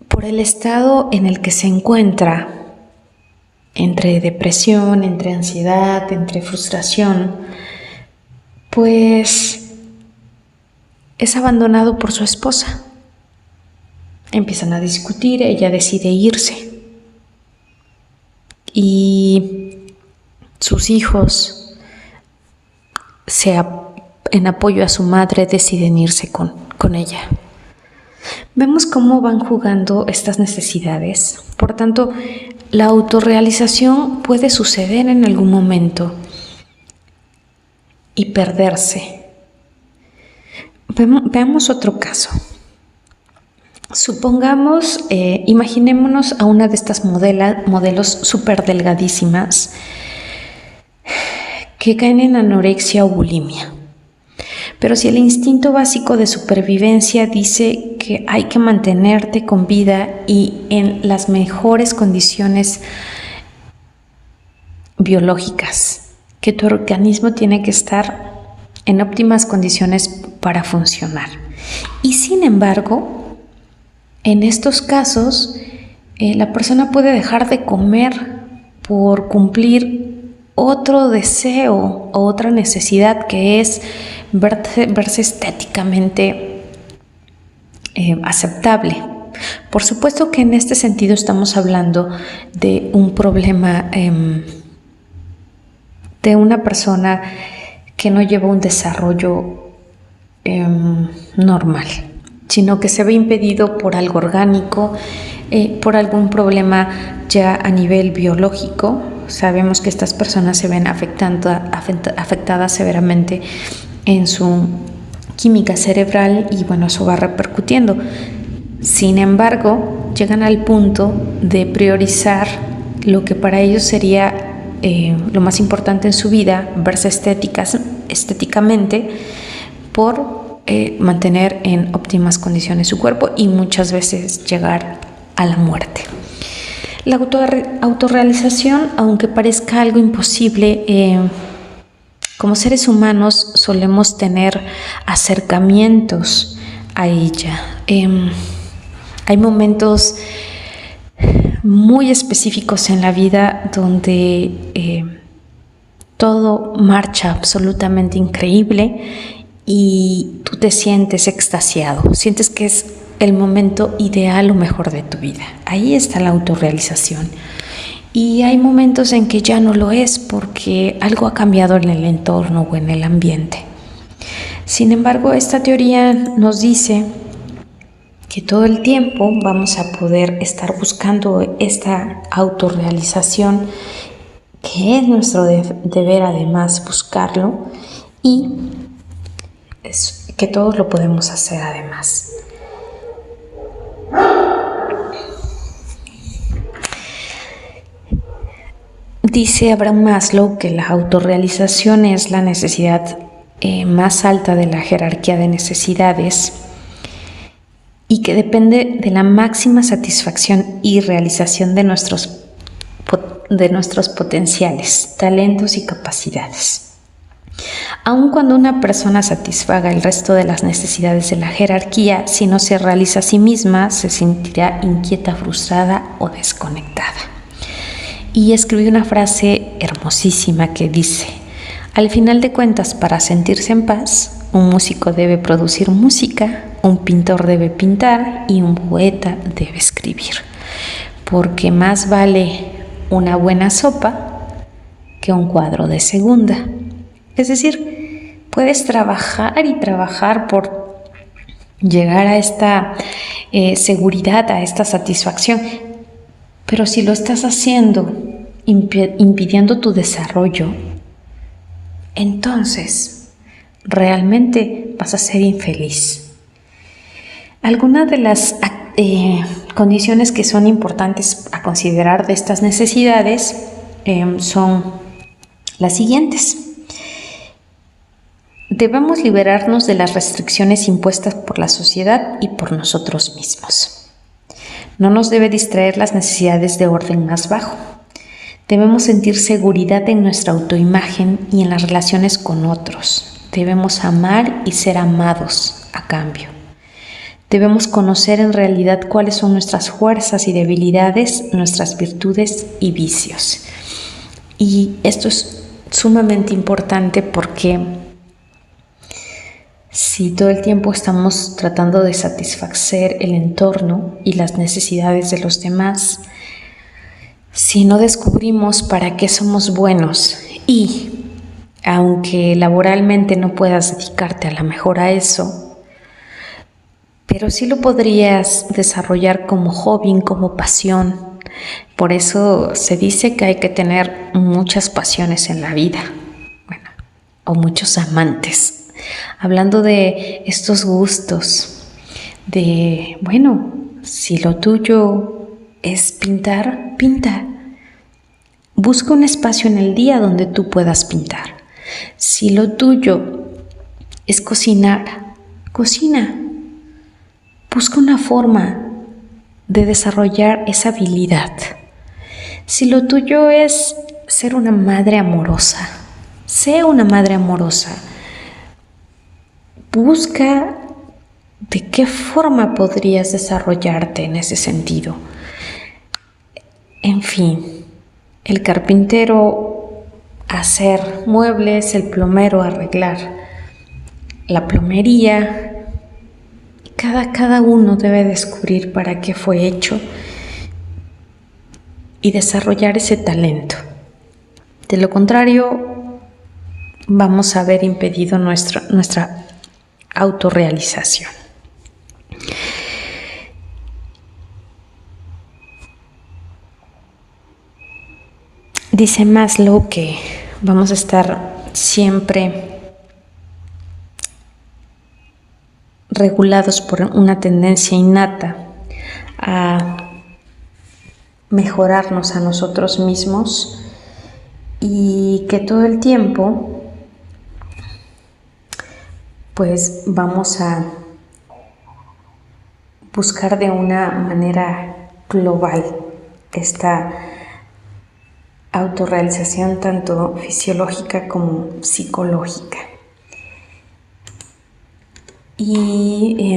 por el estado en el que se encuentra, entre depresión, entre ansiedad, entre frustración, pues es abandonado por su esposa. Empiezan a discutir, ella decide irse y sus hijos, en apoyo a su madre, deciden irse con ella. Vemos cómo van jugando estas necesidades. Por tanto, la autorrealización puede suceder en algún momento y perderse. Veamos otro caso. Supongamos, imaginémonos a una de estas modelos súper delgadísimas que caen en anorexia o bulimia. Pero si el instinto básico de supervivencia dice que hay que mantenerte con vida y en las mejores condiciones biológicas, que tu organismo tiene que estar en óptimas condiciones para funcionar. Y sin embargo, en estos casos, la persona puede dejar de comer por cumplir otro deseo o otra necesidad, que es verse estéticamente aceptable. Por supuesto que en este sentido estamos hablando de un problema de una persona que no lleva un desarrollo normal, sino que se ve impedido por algo orgánico, por algún problema ya a nivel biológico. Sabemos que estas personas se ven afectadas severamente en su química cerebral y bueno, eso va repercutiendo. Sin embargo, llegan al punto de priorizar lo que para ellos sería lo más importante en su vida, verse estéticamente, por mantener en óptimas condiciones su cuerpo y muchas veces llegar a la muerte. La autorrealización, aunque parezca algo imposible, como seres humanos solemos tener acercamientos a ella. Hay momentos muy específicos en la vida donde todo marcha absolutamente increíble y tú te sientes extasiado, sientes que es el momento ideal o mejor de tu vida. Ahí está la autorrealización. Y hay momentos en que ya no lo es porque algo ha cambiado en el entorno o en el ambiente. Sin embargo, esta teoría nos dice que todo el tiempo vamos a poder estar buscando esta autorrealización, que es nuestro deber además buscarlo, y que todos lo podemos hacer además. Dice Abraham Maslow que la autorrealización es la necesidad más alta de la jerarquía de necesidades y que depende de la máxima satisfacción y realización de nuestros potenciales, talentos y capacidades. Aun cuando una persona satisfaga el resto de las necesidades de la jerarquía, si no se realiza a sí misma, se sentirá inquieta, frustrada o desconectada. Y escribí una frase hermosísima que dice: al final de cuentas, para sentirse en paz, un músico debe producir música, un pintor debe pintar y un poeta debe escribir, porque más vale una buena sopa que un cuadro de segunda. Es decir, puedes trabajar y trabajar por llegar a esta seguridad, a esta satisfacción, Pero si lo estás haciendo impidiendo tu desarrollo, entonces realmente vas a ser infeliz. Algunas de las condiciones que son importantes a considerar de estas necesidades son las siguientes. Debemos liberarnos de las restricciones impuestas por la sociedad y por nosotros mismos. No nos debe distraer las necesidades de orden más bajo. Debemos sentir seguridad en nuestra autoimagen y en las relaciones con otros. Debemos amar y ser amados a cambio. Debemos conocer en realidad cuáles son nuestras fuerzas y debilidades, nuestras virtudes y vicios. Y esto es sumamente importante porque si todo el tiempo estamos tratando de satisfacer el entorno y las necesidades de los demás, si no descubrimos para qué somos buenos y, aunque laboralmente no puedas dedicarte a lo mejor a eso, pero sí lo podrías desarrollar como hobby, como pasión. Por eso se dice que hay que tener muchas pasiones en la vida, o muchos amantes. Hablando de estos gustos, si lo tuyo es pintar, pinta. Busca un espacio en el día donde tú puedas pintar. Si lo tuyo es cocinar, cocina. Busca una forma de desarrollar esa habilidad. Si lo tuyo es ser una madre amorosa, sé una madre amorosa. Busca de qué forma podrías desarrollarte en ese sentido. En fin, el carpintero hacer muebles, el plomero arreglar la plomería. Cada uno debe descubrir para qué fue hecho y desarrollar ese talento. De lo contrario, vamos a haber impedido nuestra autorrealización. Dice Maslow que vamos a estar siempre regulados por una tendencia innata a mejorarnos a nosotros mismos y que todo el tiempo pues vamos a buscar de una manera global esta autorrealización tanto fisiológica como psicológica. Y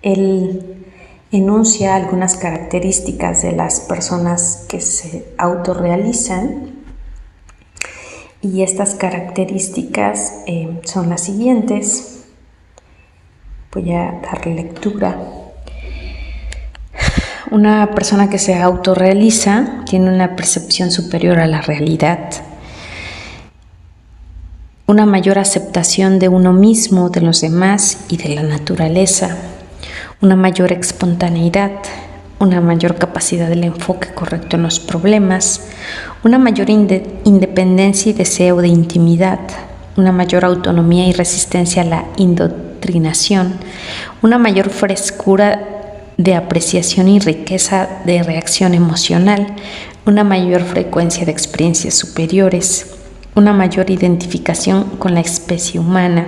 él enuncia algunas características de las personas que se autorrealizan. Y estas características son las siguientes. Voy a darle lectura. Una persona que se autorrealiza tiene una percepción superior a la realidad, una mayor aceptación de uno mismo, de los demás y de la naturaleza, una mayor espontaneidad, una mayor capacidad del enfoque correcto en los problemas, una mayor independencia y deseo de intimidad, una mayor autonomía y resistencia a la indoctrinación, una mayor frescura de apreciación y riqueza de reacción emocional, una mayor frecuencia de experiencias superiores, una mayor identificación con la especie humana,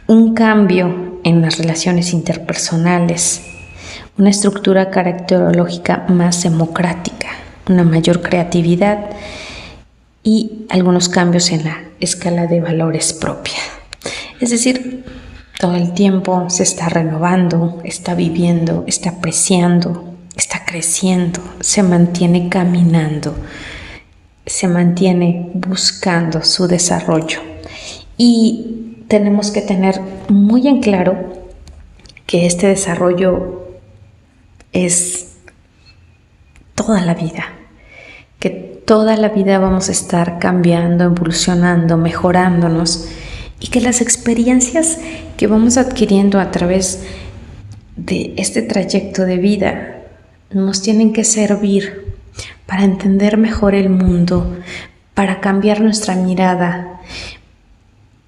un cambio en las relaciones interpersonales, una estructura caracterológica más democrática, una mayor creatividad y algunos cambios en la escala de valores propia. Es decir, todo el tiempo se está renovando, está viviendo, está apreciando, está creciendo, se mantiene caminando, se mantiene buscando su desarrollo. Y tenemos que tener muy en claro que este desarrollo es toda la vida, que toda la vida vamos a estar cambiando, evolucionando, mejorándonos y que las experiencias que vamos adquiriendo a través de este trayecto de vida nos tienen que servir para entender mejor el mundo, para cambiar nuestra mirada.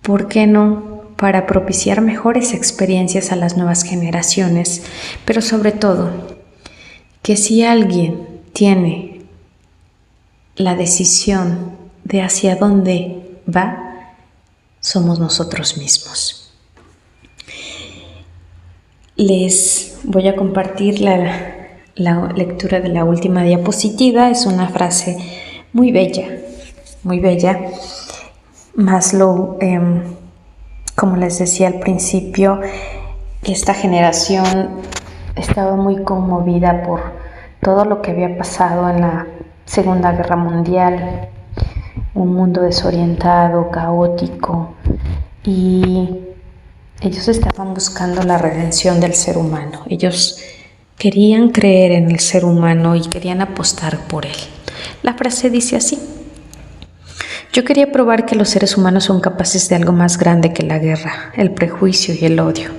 ¿Por qué no? Para propiciar mejores experiencias a las nuevas generaciones, pero sobre todo, que si alguien tiene la decisión de hacia dónde va, somos nosotros mismos. Les voy a compartir la lectura de la última diapositiva. Es una frase muy bella, muy bella. Maslow, como les decía al principio, esta generación estaba muy conmovida por todo lo que había pasado en la Segunda Guerra Mundial, un mundo desorientado, caótico, y ellos estaban buscando la redención del ser humano. Ellos querían creer en el ser humano y querían apostar por él. La frase dice así: yo quería probar que los seres humanos son capaces de algo más grande que la guerra, el prejuicio y el odio.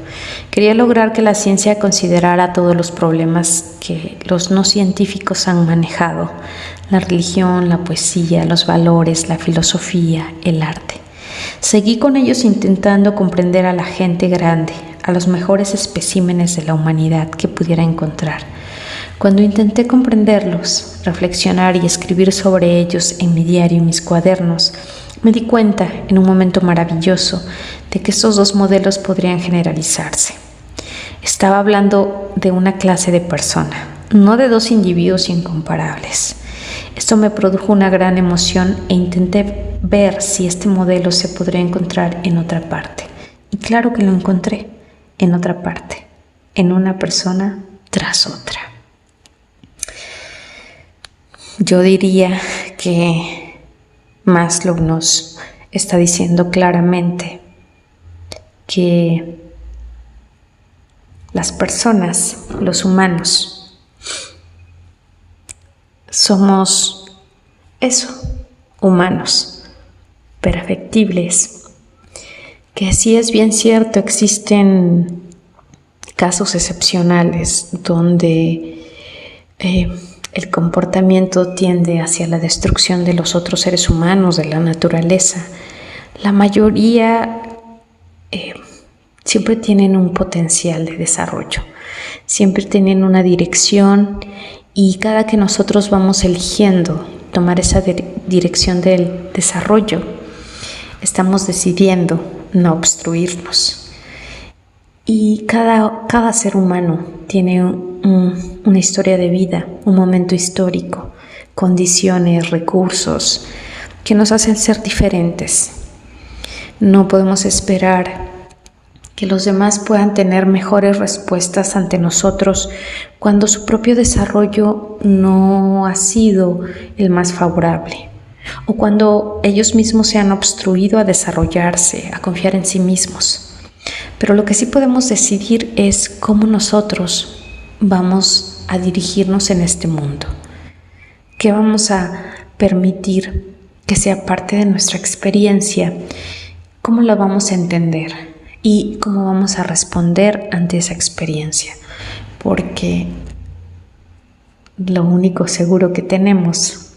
Quería lograr que la ciencia considerara todos los problemas que los no científicos han manejado: la religión, la poesía, los valores, la filosofía, el arte. Seguí con ellos intentando comprender a la gente grande, a los mejores especímenes de la humanidad que pudiera encontrar. Cuando intenté comprenderlos, reflexionar y escribir sobre ellos en mi diario y mis cuadernos, me di cuenta, en un momento maravilloso, de que estos dos modelos podrían generalizarse. Estaba hablando de una clase de persona, no de dos individuos incomparables. Esto me produjo una gran emoción e intenté ver si este modelo se podría encontrar en otra parte. Y claro que lo encontré, en otra parte, en una persona tras otra. Yo diría que Maslow nos está diciendo claramente que las personas, los humanos, somos eso, humanos, perfectibles, que sí es bien cierto, existen casos excepcionales donde el comportamiento tiende hacia la destrucción de los otros seres humanos, de la naturaleza. La mayoría siempre tienen un potencial de desarrollo, siempre tienen una dirección, y cada que nosotros vamos eligiendo tomar esa dirección del desarrollo, estamos decidiendo no obstruirnos. Y cada ser humano tiene una historia de vida, un momento histórico, condiciones, recursos que nos hacen ser diferentes. No podemos esperar que los demás puedan tener mejores respuestas ante nosotros cuando su propio desarrollo no ha sido el más favorable, o cuando ellos mismos se han obstruido a desarrollarse, a confiar en sí mismos. Pero lo que sí podemos decidir es cómo nosotros vamos a dirigirnos en este mundo, qué vamos a permitir que sea parte de nuestra experiencia, cómo la vamos a entender y cómo vamos a responder ante esa experiencia, porque lo único seguro que tenemos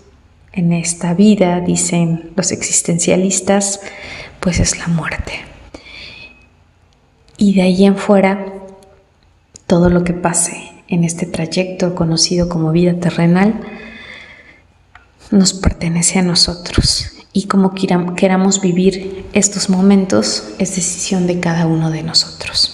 en esta vida, dicen los existencialistas, pues es la muerte. Y de ahí en fuera, todo lo que pase en este trayecto conocido como vida terrenal nos pertenece a nosotros. Y como queramos vivir estos momentos es decisión de cada uno de nosotros.